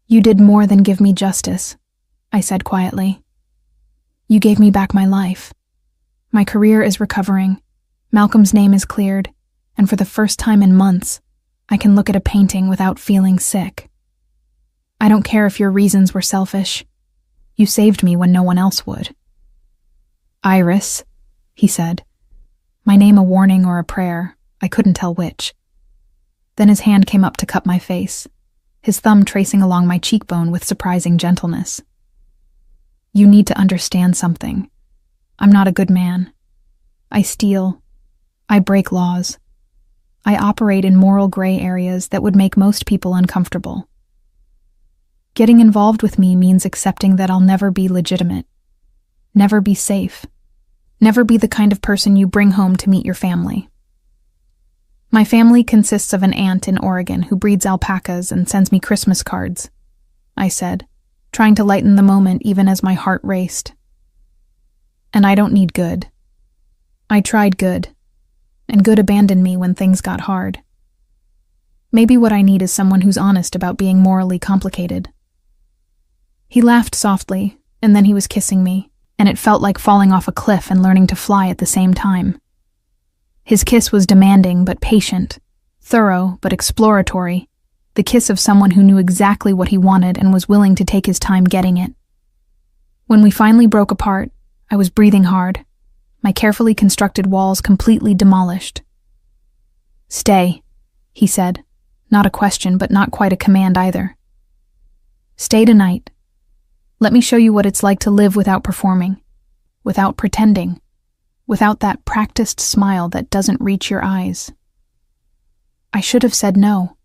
"You did more than give me justice," I said quietly. "You gave me back my life. My career is recovering, Malcolm's name is cleared, and for the first time in months, I can look at a painting without feeling sick. I don't care if your reasons were selfish. You saved me when no one else would." "Iris," he said, my name a warning or a prayer, I couldn't tell which. Then his hand came up to cup my face, his thumb tracing along my cheekbone with surprising gentleness. "You need to understand something. I'm not a good man. I steal. I break laws. I operate in moral gray areas that would make most people uncomfortable. Getting involved with me means accepting that I'll never be legitimate, never be safe, never be the kind of person you bring home to meet your family. My family consists of an aunt in Oregon who breeds alpacas and sends me Christmas cards," I said, trying to lighten the moment even as my heart raced. "And I don't need good. I tried good, and good abandoned me when things got hard. Maybe what I need is someone who's honest about being morally complicated." He laughed softly, and then he was kissing me, and it felt like falling off a cliff and learning to fly at the same time. His kiss was demanding but patient, thorough but exploratory, the kiss of someone who knew exactly what he wanted and was willing to take his time getting it. When we finally broke apart, I was breathing hard, my carefully constructed walls completely demolished. "Stay," he said, not a question but not quite a command either. "Stay tonight. Let me show you what it's like to live without performing, without pretending, without that practiced smile that doesn't reach your eyes." I should have said no,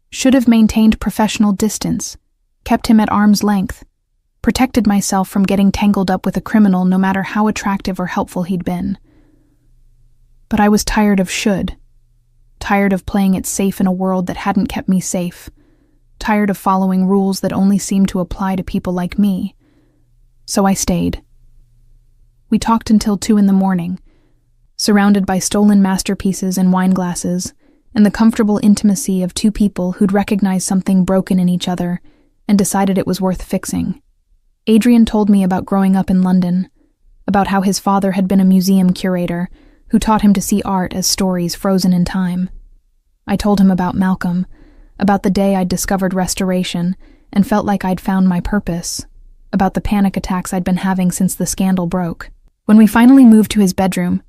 should have maintained professional distance, kept him at arm's length, protected myself from getting tangled up with a criminal no matter how attractive or helpful he'd been. But I was tired of should, tired of playing it safe in a world that hadn't kept me safe, tired of following rules that only seemed to apply to people like me. So I stayed. We talked until 2 a.m, surrounded by stolen masterpieces and wine glasses, and the comfortable intimacy of two people who'd recognized something broken in each other and decided it was worth fixing. Adrian told me about growing up in London, about how his father had been a museum curator who taught him to see art as stories frozen in time. I told him about Malcolm, about the day I'd discovered restoration and felt like I'd found my purpose, about the panic attacks I'd been having since the scandal broke. When we finally moved to his bedroom,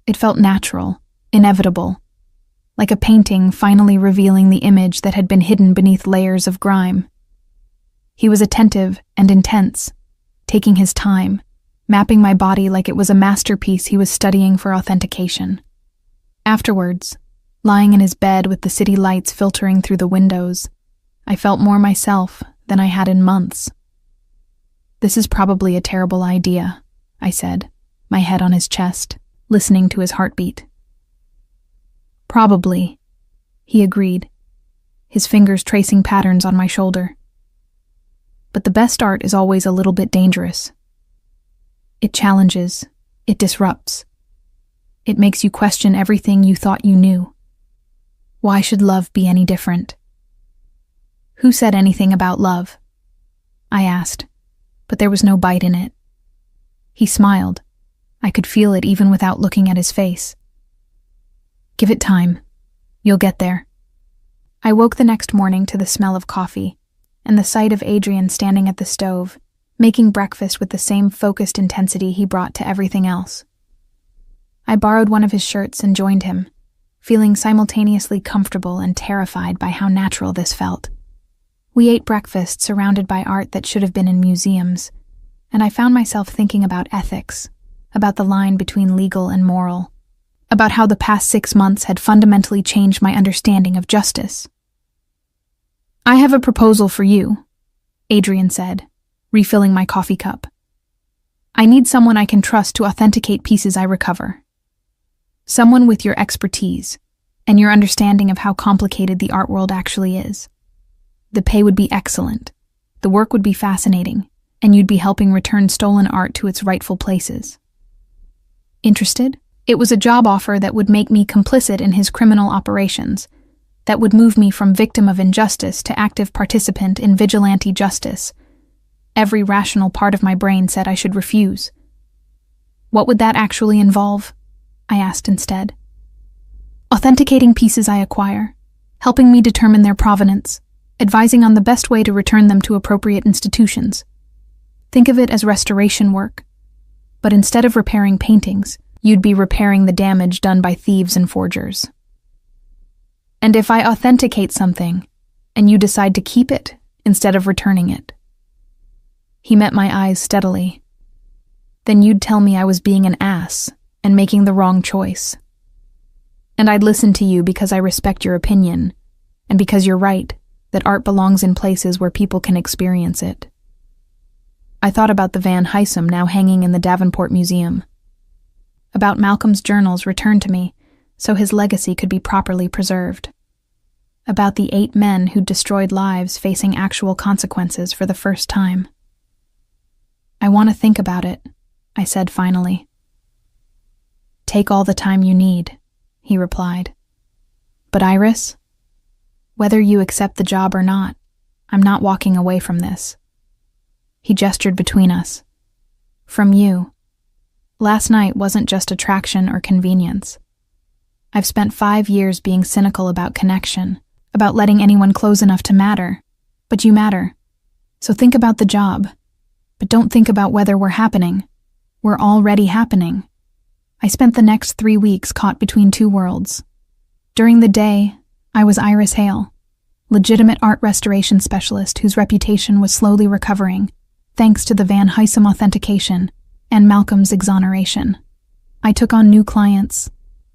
it felt natural, inevitable, like a painting finally revealing the image that had been hidden beneath layers of grime. He was attentive and intense, taking his time, mapping my body like it was a masterpiece he was studying for authentication. Afterwards, lying in his bed with the city lights filtering through the windows, I felt more myself than I had in months. "This is probably a terrible idea," I said, my head on his chest, listening to his heartbeat. "Probably," he agreed, his fingers tracing patterns on my shoulder. "But the best art is always a little bit dangerous. It challenges, it disrupts. It makes you question everything you thought you knew. Why should love be any different?" "Who said anything about love?" I asked, but there was no bite in it. He smiled. I could feel it even without looking at his face. "Give it time. You'll get there." I woke the next morning to the smell of coffee and the sight of Adrian standing at the stove, making breakfast with the same focused intensity he brought to everything else. I borrowed one of his shirts and joined him, feeling simultaneously comfortable and terrified by how natural this felt. We ate breakfast surrounded by art that should have been in museums, and I found myself thinking about ethics, about the line between legal and moral, about how the past 6 months had fundamentally changed my understanding of justice. "I have a proposal for you," Adrian said, refilling my coffee cup. "I need someone I can trust to authenticate pieces I recover. Someone with your expertise and your understanding of how complicated the art world actually is. The pay would be excellent, the work would be fascinating, and you'd be helping return stolen art to its rightful places. Interested?" It was a job offer that would make me complicit in his criminal operations, that would move me from victim of injustice to active participant in vigilante justice. Every rational part of my brain said I should refuse. What would that actually involve? I asked instead. Authenticating pieces I acquire, helping me determine their provenance, advising on the best way to return them to appropriate institutions. Think of it as restoration work. But instead of repairing paintings, you'd be repairing the damage done by thieves and forgers. And if I authenticate something, and you decide to keep it instead of returning it? He met my eyes steadily. Then you'd tell me I was being an ass and making the wrong choice. And I'd listen to you because I respect your opinion, and because you're right, that art belongs in places where people can experience it. I thought about the Van Huysum now hanging in the Davenport Museum. About Malcolm's journals returned to me, so his legacy could be properly preserved. About the 8 men who'd destroyed lives facing actual consequences for the first time. I want to think about it, I said finally. Take all the time you need, he replied. But Iris, whether you accept the job or not, I'm not walking away from this. He gestured between us. From you. Last night wasn't just attraction or convenience. I've spent 5 years being cynical about connection, about letting anyone close enough to matter. But you matter. So think about the job. But don't think about whether we're happening. We're already happening. I spent the next 3 weeks caught between 2 worlds. During the day, I was Iris Hale, legitimate art restoration specialist whose reputation was slowly recovering, thanks to the Van Huysum authentication and Malcolm's exoneration. I took on new clients,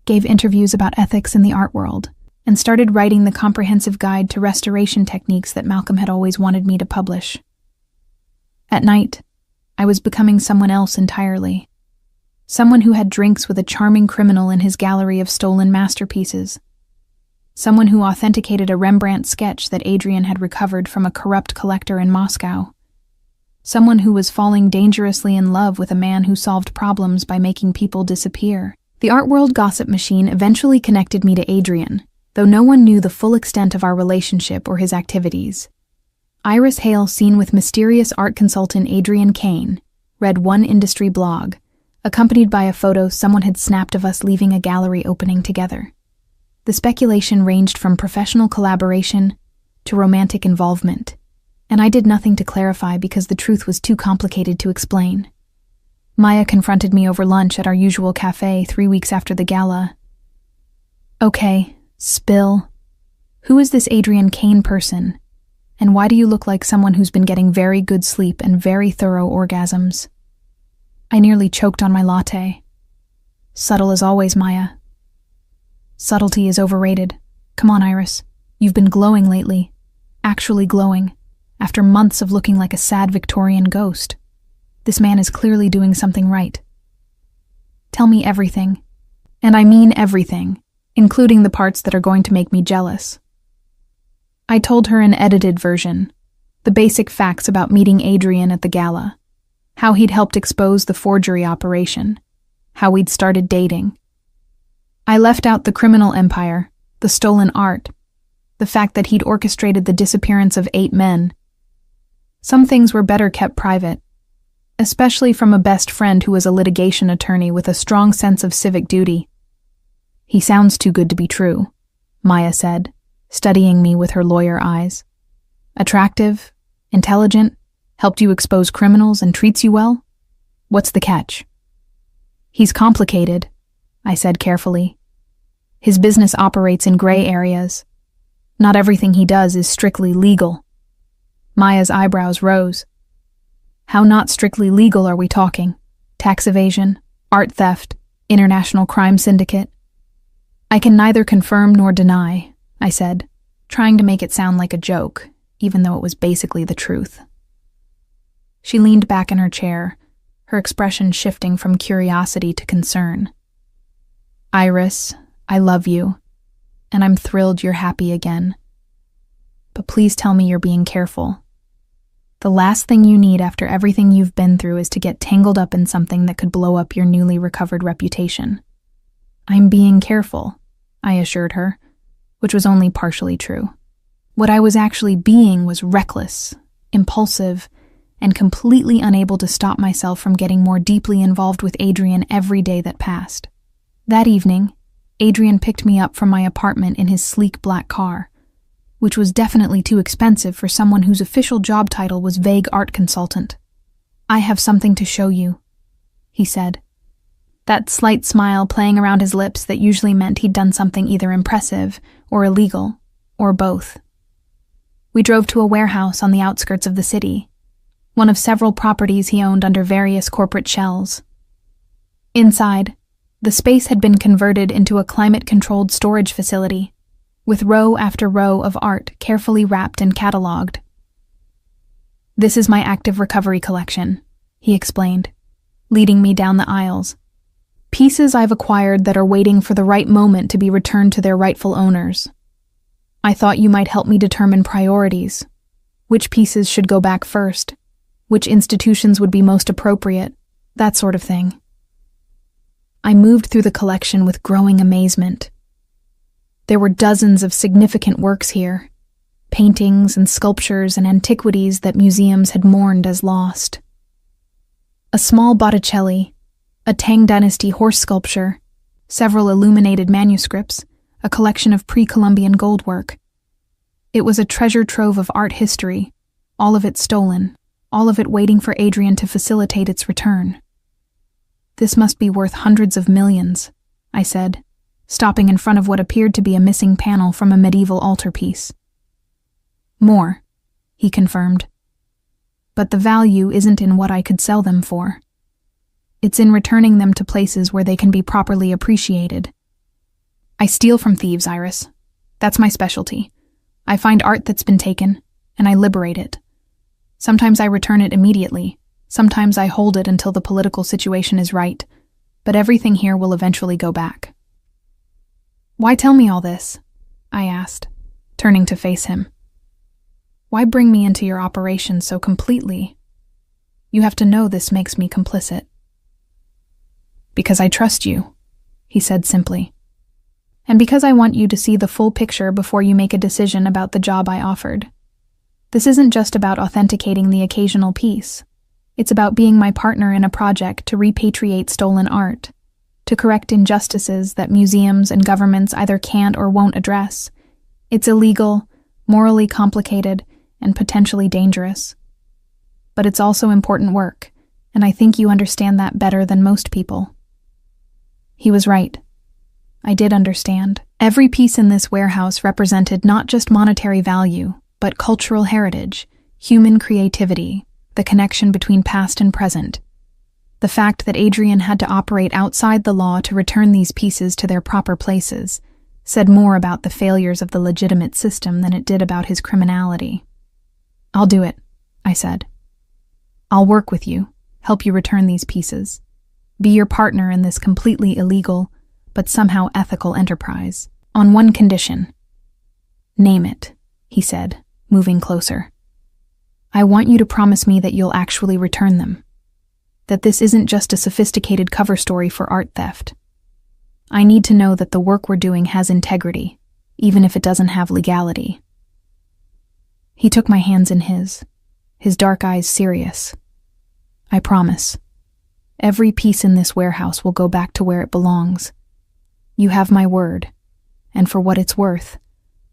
gave interviews about ethics in the art world, and started writing the comprehensive guide to restoration techniques that Malcolm had always wanted me to publish. At night, I was becoming someone else entirely. Someone who had drinks with a charming criminal in his gallery of stolen masterpieces. Someone who authenticated a Rembrandt sketch that Adrian had recovered from a corrupt collector in Moscow. Someone who was falling dangerously in love with a man who solved problems by making people disappear. The art world gossip machine eventually connected me to Adrian, though no one knew the full extent of our relationship or his activities. Iris Hale, seen with mysterious art consultant Adrian Kane, read one industry blog, accompanied by a photo someone had snapped of us leaving a gallery opening together. The speculation ranged from professional collaboration to romantic involvement, and I did nothing to clarify because the truth was too complicated to explain. Maya confronted me over lunch at our usual cafe 3 weeks after the gala. Okay, spill. Who is this Adrian Kane person? And why do you look like someone who's been getting very good sleep and very thorough orgasms? I nearly choked on my latte. Subtle as always, Maya. Subtlety is overrated. Come on, Iris. You've been glowing lately. Actually glowing. After months of looking like a sad Victorian ghost. This man is clearly doing something right. Tell me everything. And I mean everything, including the parts that are going to make me jealous. I told her an edited version, the basic facts about meeting Adrian at the gala, how he'd helped expose the forgery operation, how we'd started dating. I left out the criminal empire, the stolen art, the fact that he'd orchestrated the disappearance of 8 men. Some things were better kept private, especially from a best friend who was a litigation attorney with a strong sense of civic duty. He sounds too good to be true, Maya said, studying me with her lawyer eyes. Attractive, intelligent, helped you expose criminals and treats you well? What's the catch? He's complicated, I said carefully. His business operates in gray areas. Not everything he does is strictly legal. Maya's eyebrows rose. How not strictly legal are we talking? Tax evasion, art theft, international crime syndicate? I can neither confirm nor deny, I said, trying to make it sound like a joke, even though it was basically the truth. She leaned back in her chair, her expression shifting from curiosity to concern. Iris, I love you, and I'm thrilled you're happy again. But please tell me you're being careful. The last thing you need after everything you've been through is to get tangled up in something that could blow up your newly recovered reputation. I'm being careful, I assured her, which was only partially true. What I was actually being was reckless, impulsive, and completely unable to stop myself from getting more deeply involved with Adrian every day that passed. That evening, Adrian picked me up from my apartment in his sleek black car, which was definitely too expensive for someone whose official job title was vague art consultant. "I have something to show you," he said, that slight smile playing around his lips that usually meant he'd done something either impressive or illegal, or both. We drove to a warehouse on the outskirts of the city, one of several properties he owned under various corporate shells. Inside, the space had been converted into a climate-controlled storage facility, with row after row of art carefully wrapped and catalogued. "This is my active recovery collection," he explained, leading me down the aisles. "Pieces I've acquired that are waiting for the right moment to be returned to their rightful owners. I thought you might help me determine priorities, which pieces should go back first, which institutions would be most appropriate, that sort of thing." I moved through the collection with growing amazement. There were dozens of significant works here, paintings and sculptures and antiquities that museums had mourned as lost. A small Botticelli, a Tang Dynasty horse sculpture, several illuminated manuscripts, a collection of pre-Columbian goldwork. It was a treasure trove of art history, all of it stolen, all of it waiting for Adrian to facilitate its return. "This must be worth hundreds of millions," I said, stopping in front of what appeared to be a missing panel from a medieval altarpiece. "More," he confirmed. "But the value isn't in what I could sell them for. It's in returning them to places where they can be properly appreciated. I steal from thieves, Iris. That's my specialty. I find art that's been taken, and I liberate it. Sometimes I return it immediately. Sometimes I hold it until the political situation is right, but everything here will eventually go back." "Why tell me all this?" I asked, turning to face him. "Why bring me into your operation so completely? You have to know this makes me complicit." "Because I trust you," he said simply. "And because I want you to see the full picture before you make a decision about the job I offered. This isn't just about authenticating the occasional piece. It's about being my partner in a project to repatriate stolen art, to correct injustices that museums and governments either can't or won't address. It's illegal, morally complicated, and potentially dangerous. But it's also important work, and I think you understand that better than most people." He was right. I did understand. Every piece in this warehouse represented not just monetary value, but cultural heritage, human creativity, the connection between past and present. The fact that Adrian had to operate outside the law to return these pieces to their proper places said more about the failures of the legitimate system than it did about his criminality. "I'll do it," I said. "I'll work with you, help you return these pieces, be your partner in this completely illegal, but somehow ethical enterprise, on one condition." "Name it," he said, moving closer. "I want you to promise me that you'll actually return them. That this isn't just a sophisticated cover story for art theft. I need to know that the work we're doing has integrity, even if it doesn't have legality." He took my hands in his dark eyes serious. "I promise. Every piece in this warehouse will go back to where it belongs. You have my word, and for what it's worth,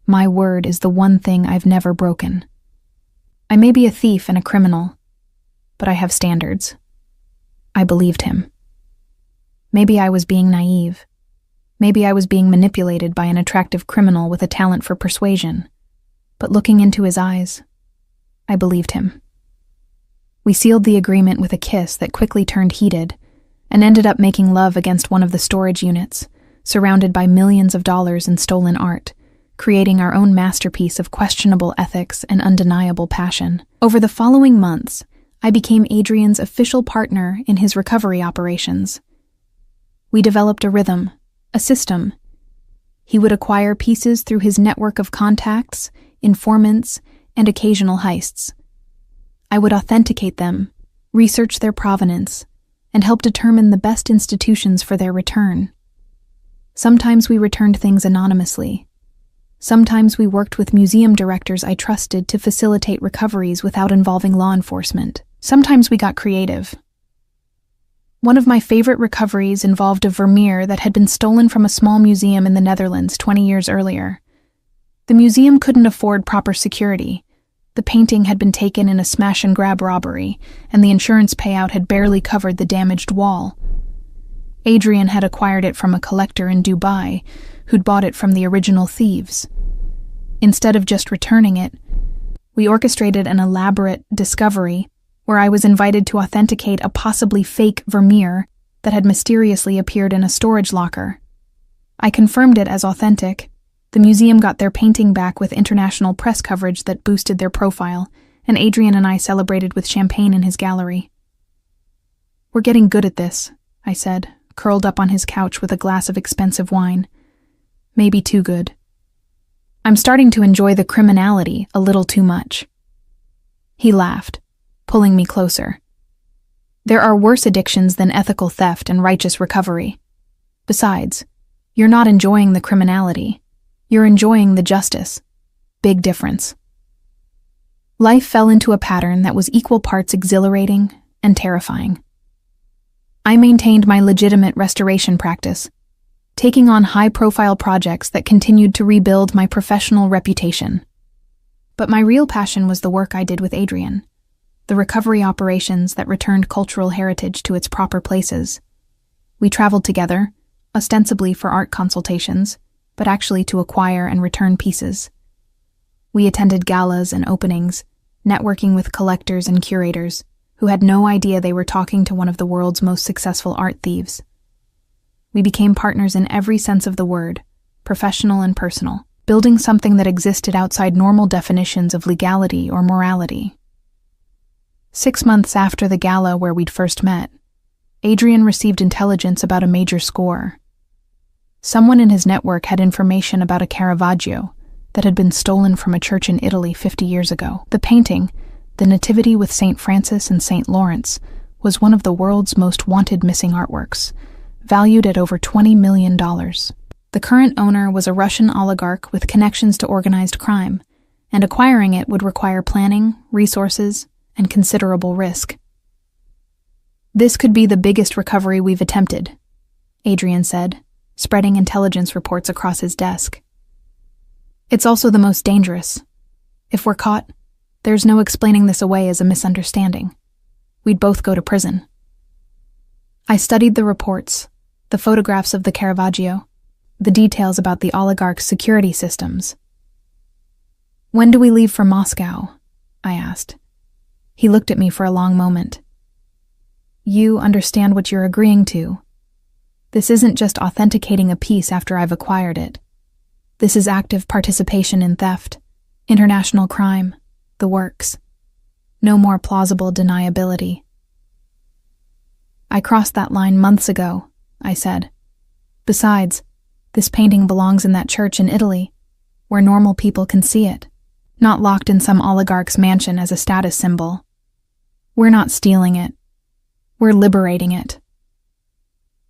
my word is the one thing I've never broken. I may be a thief and a criminal, but I have standards." I believed him. Maybe I was being naive. Maybe I was being manipulated by an attractive criminal with a talent for persuasion. But looking into his eyes, I believed him. We sealed the agreement with a kiss that quickly turned heated, and ended up making love against one of the storage units, surrounded by millions of dollars in stolen art, creating our own masterpiece of questionable ethics and undeniable passion. Over the following months, I became Adrian's official partner in his recovery operations. We developed a rhythm, a system. He would acquire pieces through his network of contacts, informants, and occasional heists. I would authenticate them, research their provenance, and help determine the best institutions for their return. Sometimes we returned things anonymously. Sometimes we worked with museum directors I trusted to facilitate recoveries without involving law enforcement. Sometimes we got creative. One of my favorite recoveries involved a Vermeer that had been stolen from a small museum in the Netherlands 20 years earlier. The museum couldn't afford proper security. The painting had been taken in a smash-and-grab robbery, and the insurance payout had barely covered the damaged wall. Adrian had acquired it from a collector in Dubai, who'd bought it from the original thieves. Instead of just returning it, we orchestrated an elaborate discovery where I was invited to authenticate a possibly fake Vermeer that had mysteriously appeared in a storage locker. I confirmed it as authentic. The museum got their painting back with international press coverage that boosted their profile, and Adrian and I celebrated with champagne in his gallery. "We're getting good at this," I said, curled up on his couch with a glass of expensive wine. "Maybe too good. I'm starting to enjoy the criminality a little too much." He laughed, pulling me closer. "There are worse addictions than ethical theft and righteous recovery. Besides, you're not enjoying the criminality. You're enjoying the justice. Big difference." Life fell into a pattern that was equal parts exhilarating and terrifying. I maintained my legitimate restoration practice, taking on high-profile projects that continued to rebuild my professional reputation. But my real passion was the work I did with Adrian, the recovery operations that returned cultural heritage to its proper places. We traveled together, ostensibly for art consultations, but actually to acquire and return pieces. We attended galas and openings, networking with collectors and curators who had no idea they were talking to one of the world's most successful art thieves. We became partners in every sense of the word, professional and personal, building something that existed outside normal definitions of legality or morality. 6 months after the gala where we'd first met, Adrian received intelligence about a major score. Someone in his network had information about a Caravaggio that had been stolen from a church in Italy 50 years ago. The painting, The Nativity with St. Francis and St. Lawrence, was one of the world's most wanted missing artworks, valued at over $20 million. The current owner was a Russian oligarch with connections to organized crime, and acquiring it would require planning, resources, and considerable risk. "This could be the biggest recovery we've attempted," Adrian said, spreading intelligence reports across his desk. "It's also the most dangerous. If we're caught, there's no explaining this away as a misunderstanding. We'd both go to prison." I studied the reports, the photographs of the Caravaggio, the details about the oligarch's security systems. "When do we leave for Moscow?" I asked. He looked at me for a long moment. "You understand what you're agreeing to. This isn't just authenticating a piece after I've acquired it. This is active participation in theft, international crime, the works. No more plausible deniability." "I crossed that line months ago," I said. "Besides, this painting belongs in that church in Italy, where normal people can see it, not locked in some oligarch's mansion as a status symbol. We're not stealing it. We're liberating it."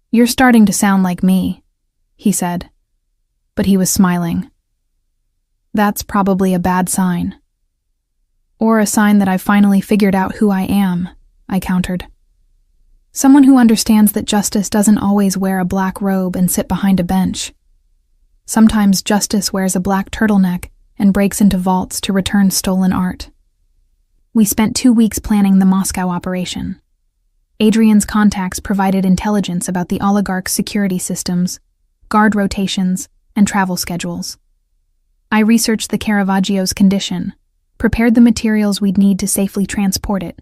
"You're starting to sound like me," he said, but he was smiling. "That's probably a bad sign. Or a sign that I've finally figured out who I am," I countered. "Someone who understands that justice doesn't always wear a black robe and sit behind a bench. Sometimes justice wears a black turtleneck and breaks into vaults to return stolen art." We spent 2 weeks planning the Moscow operation. Adrian's contacts provided intelligence about the oligarch's security systems, guard rotations, and travel schedules. I researched the Caravaggio's condition, prepared the materials we'd need to safely transport it,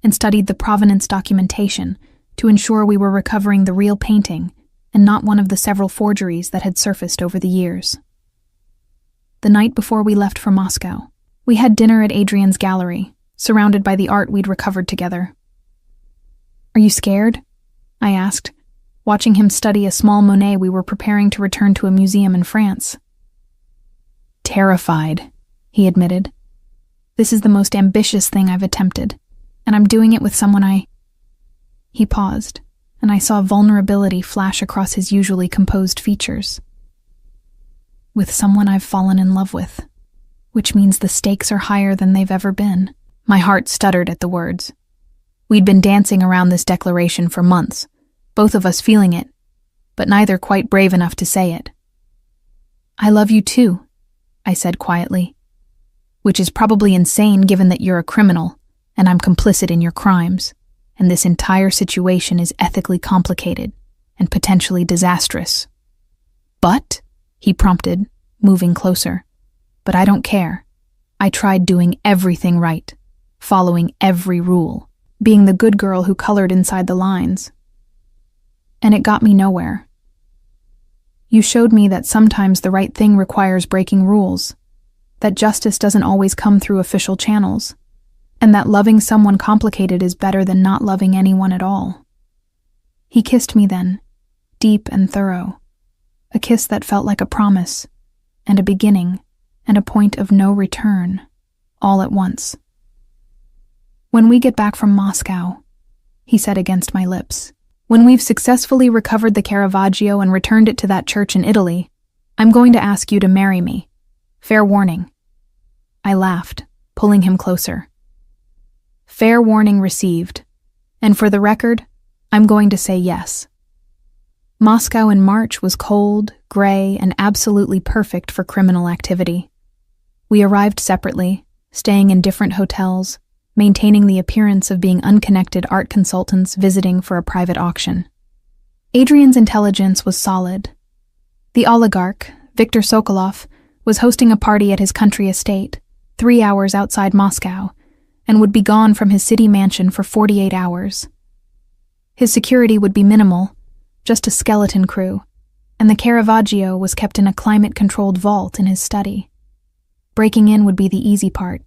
and studied the provenance documentation to ensure we were recovering the real painting and not one of the several forgeries that had surfaced over the years. The night before we left for Moscow, we had dinner at Adrian's gallery, surrounded by the art we'd recovered together. "Are you scared?" I asked, watching him study a small Monet we were preparing to return to a museum in France. "Terrified," he admitted. "This is the most ambitious thing I've attempted, and I'm doing it with someone He paused, and I saw vulnerability flash across his usually composed features. With someone I've fallen in love with, which means the stakes are higher than they've ever been. My heart stuttered at the words. We'd been dancing around this declaration for months, both of us feeling it, but neither quite brave enough to say it. I love you too, I said quietly, which is probably insane given that you're a criminal, and I'm complicit in your crimes, and this entire situation is ethically complicated and potentially disastrous. But, he prompted, moving closer, but I don't care. I tried doing everything right, following every rule, being the good girl who colored inside the lines. And it got me nowhere. You showed me that sometimes the right thing requires breaking rules, that justice doesn't always come through official channels, and that loving someone complicated is better than not loving anyone at all. He kissed me then, deep and thorough, a kiss that felt like a promise, and a beginning, and a point of no return, all at once. When we get back from Moscow, he said against my lips, when we've successfully recovered the Caravaggio and returned it to that church in Italy, I'm going to ask you to marry me. Fair warning. I laughed, pulling him closer. Fair warning received, and for the record, I'm going to say yes. Moscow in March was cold, gray, and absolutely perfect for criminal activity. We arrived separately, staying in different hotels, maintaining the appearance of being unconnected art consultants visiting for a private auction. Adrian's intelligence was solid. The oligarch, Viktor Sokolov, was hosting a party at his country estate, 3 hours outside Moscow, and would be gone from his city mansion for 48 hours. His security would be minimal, just a skeleton crew, and the Caravaggio was kept in a climate-controlled vault in his study. Breaking in would be the easy part.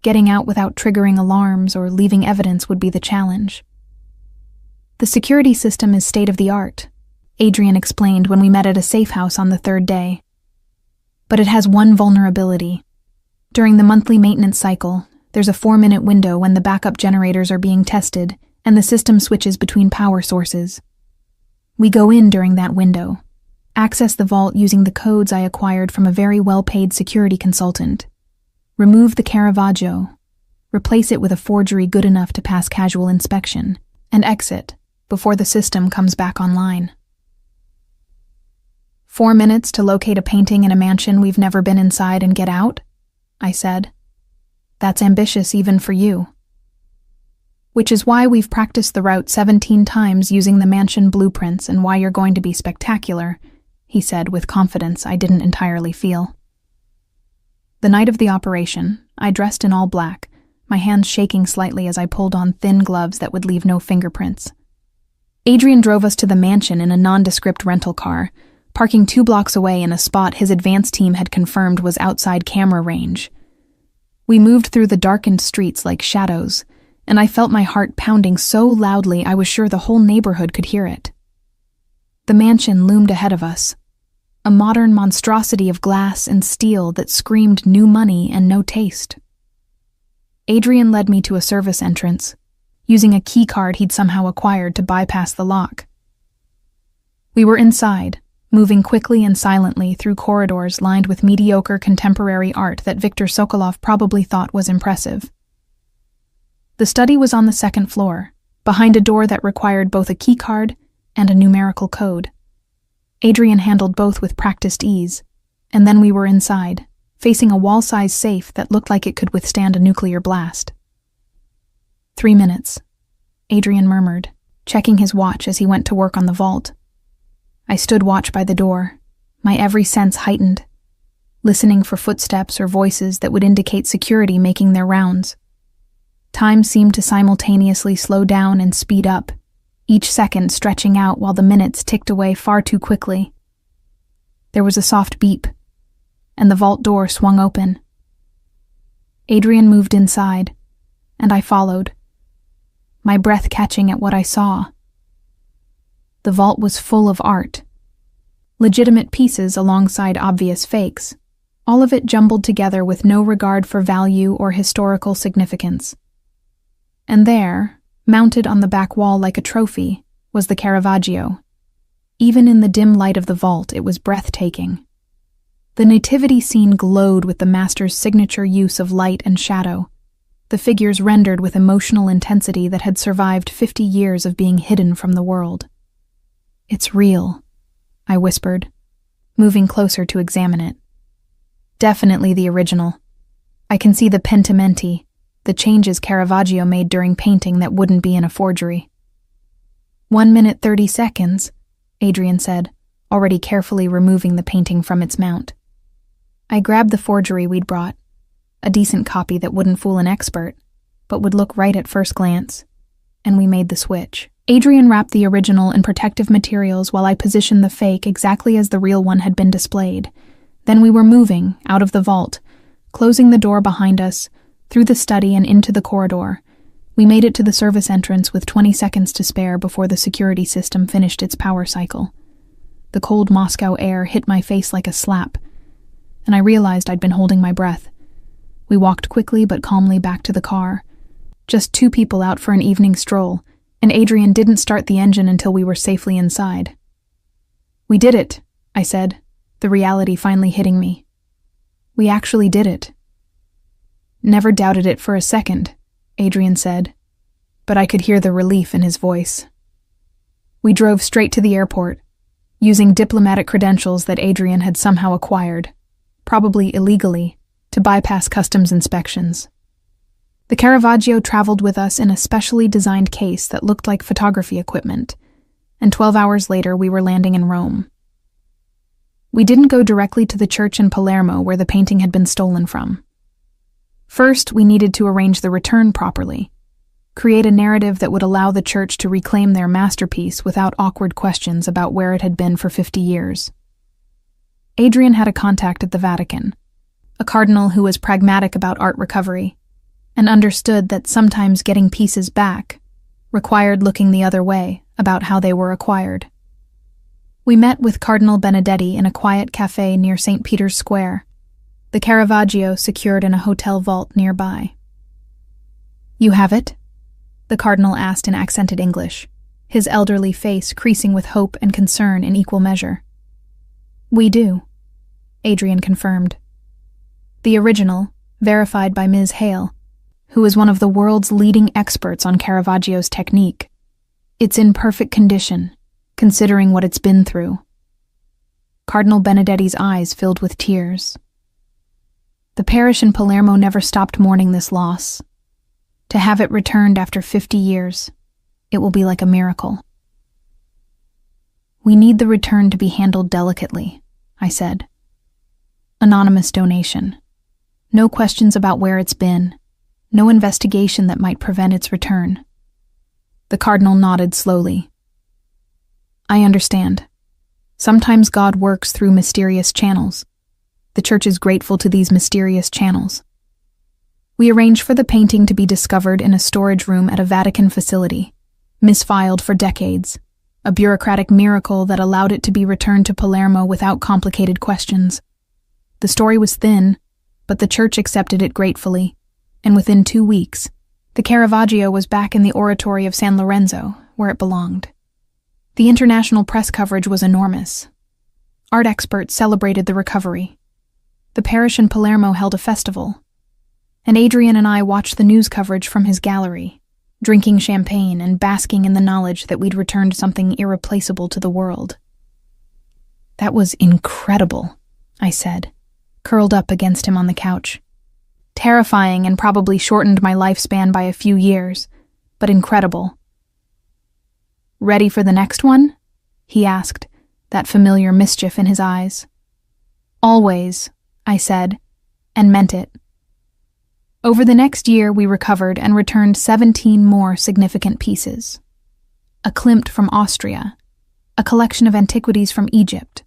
Getting out without triggering alarms or leaving evidence would be the challenge. The security system is state-of-the-art, Adrian explained when we met at a safe house on the third day. But it has one vulnerability. During the monthly maintenance cycle, there's a 4-minute window when the backup generators are being tested and the system switches between power sources. We go in during that window, access the vault using the codes I acquired from a very well-paid security consultant, remove the Caravaggio, replace it with a forgery good enough to pass casual inspection, and exit before the system comes back online. 4 minutes to locate a painting in a mansion we've never been inside and get out? I said. That's ambitious even for you. Which is why we've practiced the route 17 times using the mansion blueprints and why you're going to be spectacular, he said with confidence I didn't entirely feel. The night of the operation, I dressed in all black, my hands shaking slightly as I pulled on thin gloves that would leave no fingerprints. Adrian drove us to the mansion in a nondescript rental car, parking 2 blocks away in a spot his advance team had confirmed was outside camera range. We moved through the darkened streets like shadows, and I felt my heart pounding so loudly I was sure the whole neighborhood could hear it. The mansion loomed ahead of us, a modern monstrosity of glass and steel that screamed new money and no taste. Adrian led me to a service entrance, using a key card he'd somehow acquired to bypass the lock. We were inside, moving quickly and silently through corridors lined with mediocre contemporary art that Viktor Sokolov probably thought was impressive. The study was on the 2nd floor, behind a door that required both a key card and a numerical code. Adrian handled both with practiced ease, and then we were inside, facing a wall-size safe that looked like it could withstand a nuclear blast. 3 minutes, Adrian murmured, checking his watch as he went to work on the vault. I stood watch by the door, my every sense heightened, listening for footsteps or voices that would indicate security making their rounds. Time seemed to simultaneously slow down and speed up, each second stretching out while the minutes ticked away far too quickly. There was a soft beep, and the vault door swung open. Adrian moved inside, and I followed, my breath catching at what I saw. The vault was full of art, legitimate pieces alongside obvious fakes, all of it jumbled together with no regard for value or historical significance. And there, mounted on the back wall like a trophy, was the Caravaggio. Even in the dim light of the vault, it was breathtaking. The nativity scene glowed with the master's signature use of light and shadow, the figures rendered with emotional intensity that had survived 50 years of being hidden from the world. "It's real," I whispered, moving closer to examine it. "Definitely the original. I can see the pentimenti, the changes Caravaggio made during painting that wouldn't be in a forgery." 1 minute 30 seconds, Adrian said, already carefully removing the painting from its mount. I grabbed the forgery we'd brought, a decent copy that wouldn't fool an expert, but would look right at first glance, and we made the switch. Adrian wrapped the original in protective materials while I positioned the fake exactly as the real one had been displayed. Then we were moving, out of the vault, closing the door behind us, through the study and into the corridor. We made it to the service entrance with 20 seconds to spare before the security system finished its power cycle. The cold Moscow air hit my face like a slap, and I realized I'd been holding my breath. We walked quickly but calmly back to the car. Just 2 people out for an evening stroll, and Adrian didn't start the engine until we were safely inside. "We did it," I said, the reality finally hitting me. "We actually did it." "Never doubted it for a second," Adrian said, but I could hear the relief in his voice. We drove straight to the airport, using diplomatic credentials that Adrian had somehow acquired, probably illegally, to bypass customs inspections. The Caravaggio traveled with us in a specially designed case that looked like photography equipment, and 12 hours later we were landing in Rome. We didn't go directly to the church in Palermo where the painting had been stolen from. First, we needed to arrange the return properly, create a narrative that would allow the church to reclaim their masterpiece without awkward questions about where it had been for 50 years. Adrian had a contact at the Vatican, a cardinal who was pragmatic about art recovery, and understood that sometimes getting pieces back required looking the other way about how they were acquired. We met with Cardinal Benedetti in a quiet cafe near St. Peter's Square, the Caravaggio secured in a hotel vault nearby. "You have it?" the cardinal asked in accented English, his elderly face creasing with hope and concern in equal measure. "We do," Adrian confirmed. "The original, verified by Ms. Hale, who is one of the world's leading experts on Caravaggio's technique. It's in perfect condition, considering what it's been through." Cardinal Benedetti's eyes filled with tears. The parish in Palermo never stopped mourning this loss. To have it returned after 50 years, it will be like a miracle. "We need the return to be handled delicately," I said. "Anonymous donation. No questions about where it's been. No investigation that might prevent its return." The cardinal nodded slowly. "I understand. Sometimes God works through mysterious channels. The church is grateful to these mysterious channels." We arranged for the painting to be discovered in a storage room at a Vatican facility, misfiled for decades, a bureaucratic miracle that allowed it to be returned to Palermo without complicated questions. The story was thin, but the church accepted it gratefully, and within 2 weeks, the Caravaggio was back in the oratory of San Lorenzo, where it belonged. The international press coverage was enormous. Art experts celebrated the recovery. The parish in Palermo held a festival, and Adrian and I watched the news coverage from his gallery, drinking champagne and basking in the knowledge that we'd returned something irreplaceable to the world. "That was incredible," I said, curled up against him on the couch. "Terrifying and probably shortened my lifespan by a few years, but incredible." "Ready for the next one?" he asked, that familiar mischief in his eyes. "Always," I said, and meant it. Over the next year, we recovered and returned 17 more significant pieces. A Klimt from Austria, a collection of antiquities from Egypt,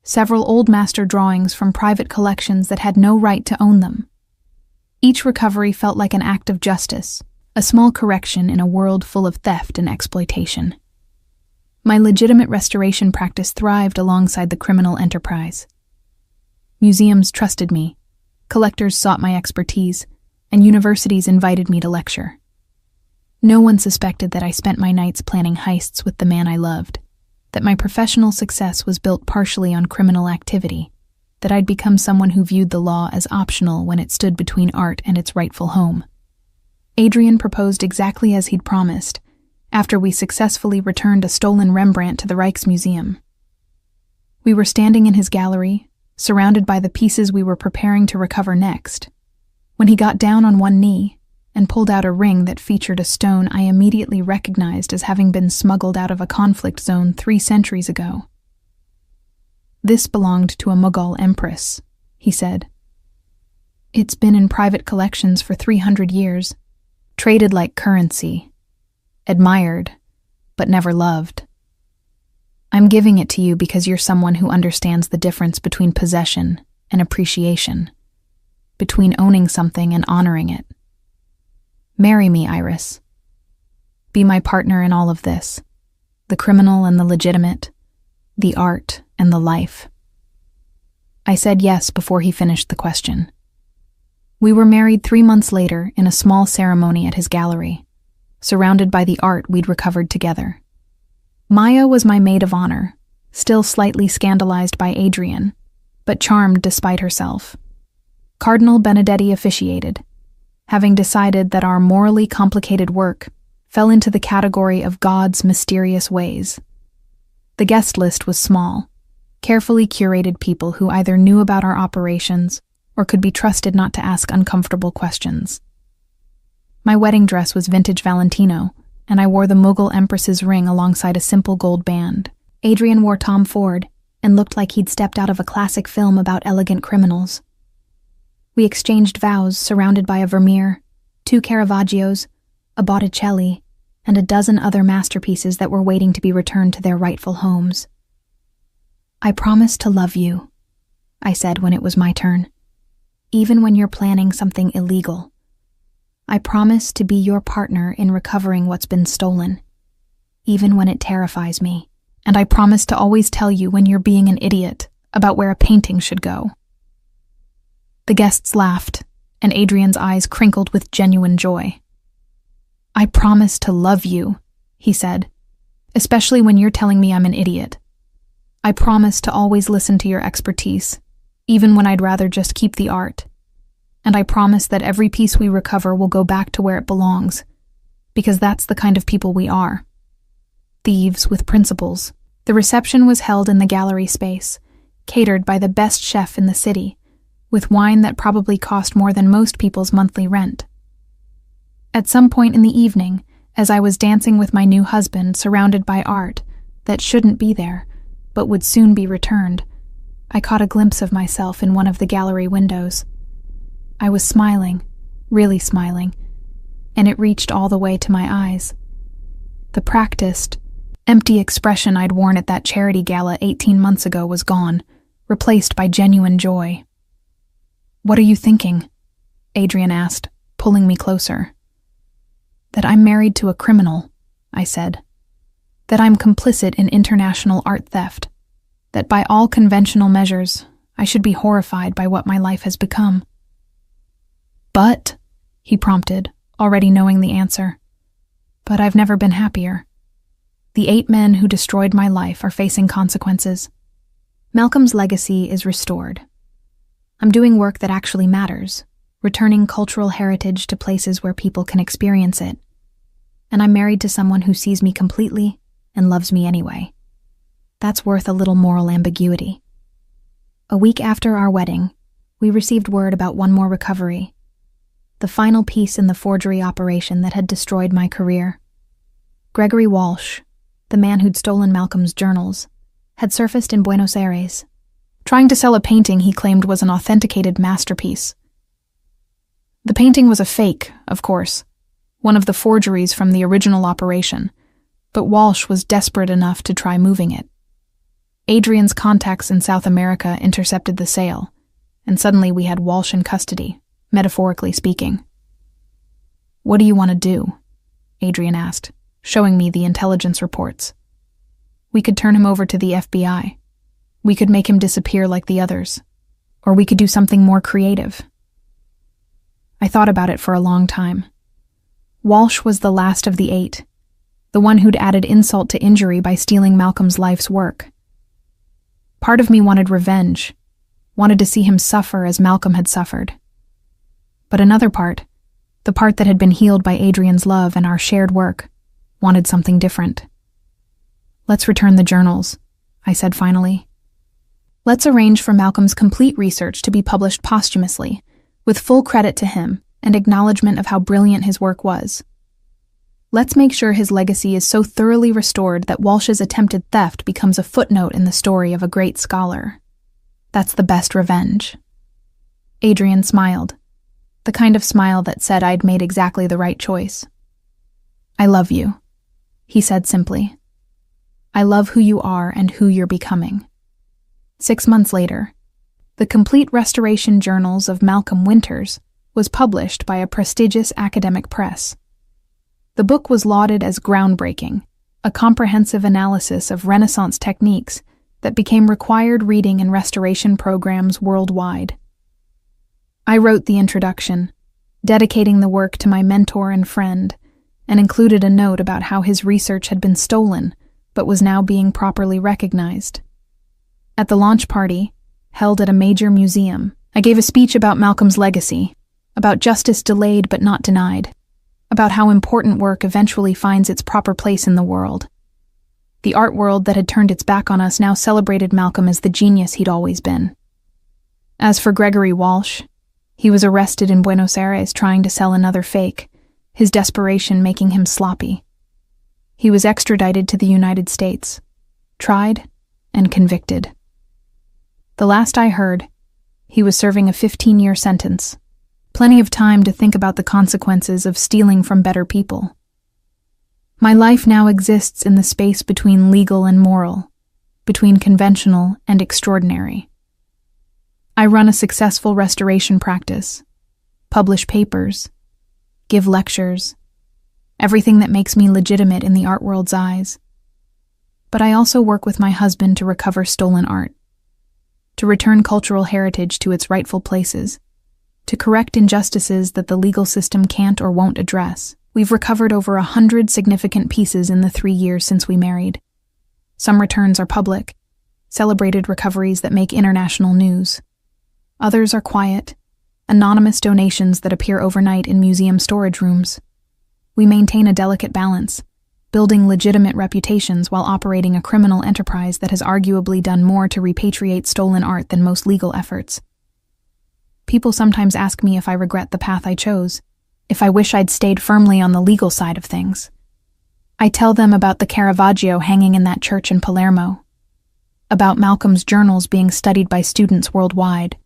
several old master drawings from private collections that had no right to own them. Each recovery felt like an act of justice, a small correction in a world full of theft and exploitation. My legitimate restoration practice thrived alongside the criminal enterprise. Museums trusted me, collectors sought my expertise, and universities invited me to lecture. No one suspected that I spent my nights planning heists with the man I loved, that my professional success was built partially on criminal activity, that I'd become someone who viewed the law as optional when it stood between art and its rightful home. Adrian proposed exactly as he'd promised, after we successfully returned a stolen Rembrandt to the Rijksmuseum. We were standing in his gallery, surrounded by the pieces we were preparing to recover next, when he got down on one knee and pulled out a ring that featured a stone I immediately recognized as having been smuggled out of a conflict zone 3 centuries ago. "This belonged to a Mughal empress," he said. "It's been in private collections for 300 years, traded like currency, admired, but never loved. I'm giving it to you because you're someone who understands the difference between possession and appreciation, between owning something and honoring it. Marry me, Iris. Be my partner in all of this, the criminal and the legitimate, the art and the life." I said yes before he finished the question. We were married 3 months later in a small ceremony at his gallery, surrounded by the art we'd recovered together. Maya was my maid of honor, still slightly scandalized by Adrian, but charmed despite herself. Cardinal Benedetti officiated, having decided that our morally complicated work fell into the category of God's mysterious ways. The guest list was small, carefully curated people who either knew about our operations or could be trusted not to ask uncomfortable questions. My wedding dress was vintage Valentino, and I wore the Mughal Empress's ring alongside a simple gold band. Adrian wore Tom Ford and looked like he'd stepped out of a classic film about elegant criminals. We exchanged vows surrounded by a Vermeer, 2 Caravaggios, a Botticelli, and a dozen other masterpieces that were waiting to be returned to their rightful homes. "I promise to love you," I said when it was my turn, "even when you're planning something illegal. I promise to be your partner in recovering what's been stolen, even when it terrifies me. And I promise to always tell you when you're being an idiot about where a painting should go." The guests laughed, and Adrian's eyes crinkled with genuine joy. "I promise to love you," he said, "especially when you're telling me I'm an idiot. I promise to always listen to your expertise, even when I'd rather just keep the art. And I promise that every piece we recover will go back to where it belongs, because that's the kind of people we are. Thieves with principles." The reception was held in the gallery space, catered by the best chef in the city, with wine that probably cost more than most people's monthly rent. At some point in the evening, as I was dancing with my new husband surrounded by art that shouldn't be there, but would soon be returned, I caught a glimpse of myself in one of the gallery windows. I was smiling, really smiling, and it reached all the way to my eyes. The practiced, empty expression I'd worn at that charity gala 18 months ago was gone, replaced by genuine joy. "What are you thinking?" Adrian asked, pulling me closer. "That I'm married to a criminal," I said. "That I'm complicit in international art theft. That by all conventional measures, I should be horrified by what my life has become." "But," he prompted, already knowing the answer, "but I've never been happier. The 8 men who destroyed my life are facing consequences. Malcolm's legacy is restored. I'm doing work that actually matters, returning cultural heritage to places where people can experience it. And I'm married to someone who sees me completely and loves me anyway. That's worth a little moral ambiguity." A week after our wedding, we received word about one more recovery, the final piece in the forgery operation that had destroyed my career. Gregory Walsh, the man who'd stolen Malcolm's journals, had surfaced in Buenos Aires, trying to sell a painting he claimed was an authenticated masterpiece. The painting was a fake, of course, one of the forgeries from the original operation, but Walsh was desperate enough to try moving it. Adrian's contacts in South America intercepted the sale, and suddenly we had Walsh in custody, metaphorically speaking. "What do you want to do?" Adrian asked, showing me the intelligence reports. "We could turn him over to the FBI. We could make him disappear like the others. Or we could do something more creative." I thought about it for a long time. Walsh was the last of the 8, the one who'd added insult to injury by stealing Malcolm's life's work. Part of me wanted revenge, wanted to see him suffer as Malcolm had suffered. But another part, the part that had been healed by Adrian's love and our shared work, wanted something different. "Let's return the journals," I said finally. "Let's arrange for Malcolm's complete research to be published posthumously, with full credit to him and acknowledgement of how brilliant his work was. Let's make sure his legacy is so thoroughly restored that Walsh's attempted theft becomes a footnote in the story of a great scholar. That's the best revenge." Adrian smiled, the kind of smile that said I'd made exactly the right choice. "I love you," he said simply. "I love who you are and who you're becoming." 6 months later, the complete restoration journals of Malcolm Winters was published by a prestigious academic press. The book was lauded as groundbreaking, a comprehensive analysis of Renaissance techniques that became required reading in restoration programs worldwide. I wrote the introduction, dedicating the work to my mentor and friend, and included a note about how his research had been stolen, but was now being properly recognized. At the launch party, held at a major museum, I gave a speech about Malcolm's legacy, about justice delayed but not denied, about how important work eventually finds its proper place in the world. The art world that had turned its back on us now celebrated Malcolm as the genius he'd always been. As for Gregory Walsh, he was arrested in Buenos Aires trying to sell another fake, his desperation making him sloppy. He was extradited to the United States, tried, and convicted. The last I heard, he was serving a 15-year sentence. Plenty of time to think about the consequences of stealing from better people. My life now exists in the space between legal and moral, between conventional and extraordinary. I run a successful restoration practice, publish papers, give lectures, everything that makes me legitimate in the art world's eyes. But I also work with my husband to recover stolen art, to return cultural heritage to its rightful places, to correct injustices that the legal system can't or won't address. We've recovered over 100 significant pieces in the 3 years since we married. Some returns are public, celebrated recoveries that make international news. Others are quiet, anonymous donations that appear overnight in museum storage rooms. We maintain a delicate balance, building legitimate reputations while operating a criminal enterprise that has arguably done more to repatriate stolen art than most legal efforts. People sometimes ask me if I regret the path I chose, if I wish I'd stayed firmly on the legal side of things. I tell them about the Caravaggio hanging in that church in Palermo, about Malcolm's journals being studied by students worldwide,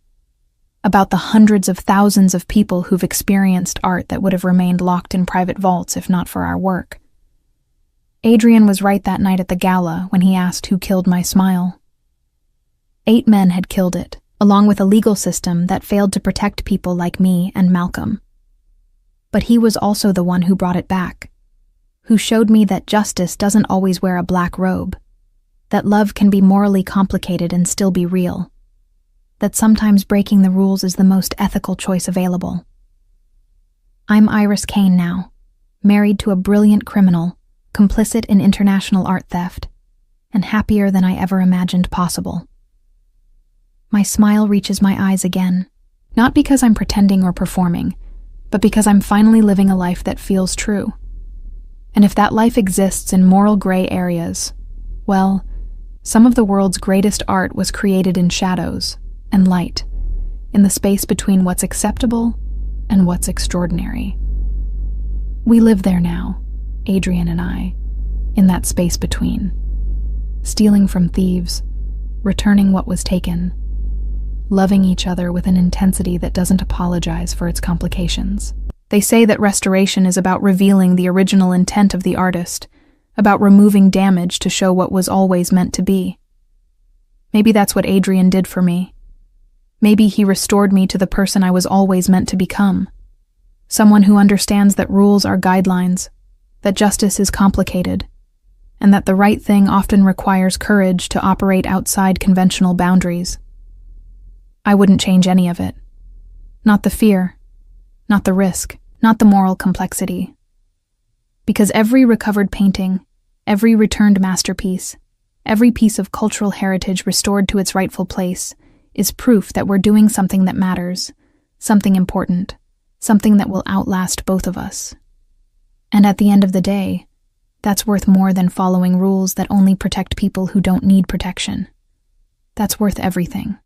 about the hundreds of thousands of people who've experienced art that would have remained locked in private vaults if not for our work. Adrian was right that night at the gala when he asked who killed my smile. 8 men had killed it, along with a legal system that failed to protect people like me and Malcolm. But he was also the one who brought it back, who showed me that justice doesn't always wear a black robe, that love can be morally complicated and still be real, that sometimes breaking the rules is the most ethical choice available. I'm Iris Kane now, married to a brilliant criminal, complicit in international art theft, and happier than I ever imagined possible. My smile reaches my eyes again, not because I'm pretending or performing, but because I'm finally living a life that feels true. And if that life exists in moral gray areas, well, some of the world's greatest art was created in shadows and light, in the space between what's acceptable and what's extraordinary. We live there now, Adrian and I, in that space between, stealing from thieves, returning what was taken, loving each other with an intensity that doesn't apologize for its complications. They say that restoration is about revealing the original intent of the artist, about removing damage to show what was always meant to be. Maybe that's what Adrian did for me. Maybe he restored me to the person I was always meant to become. Someone who understands that rules are guidelines, that justice is complicated, and that the right thing often requires courage to operate outside conventional boundaries. I wouldn't change any of it. Not the fear, not the risk, not the moral complexity, Because every recovered painting, every returned masterpiece, every piece of cultural heritage restored to its rightful place is proof that we're doing something that matters, something important, something that will outlast both of us. And at the end of the day, that's worth more than following rules that only protect people who don't need protection. That's worth everything.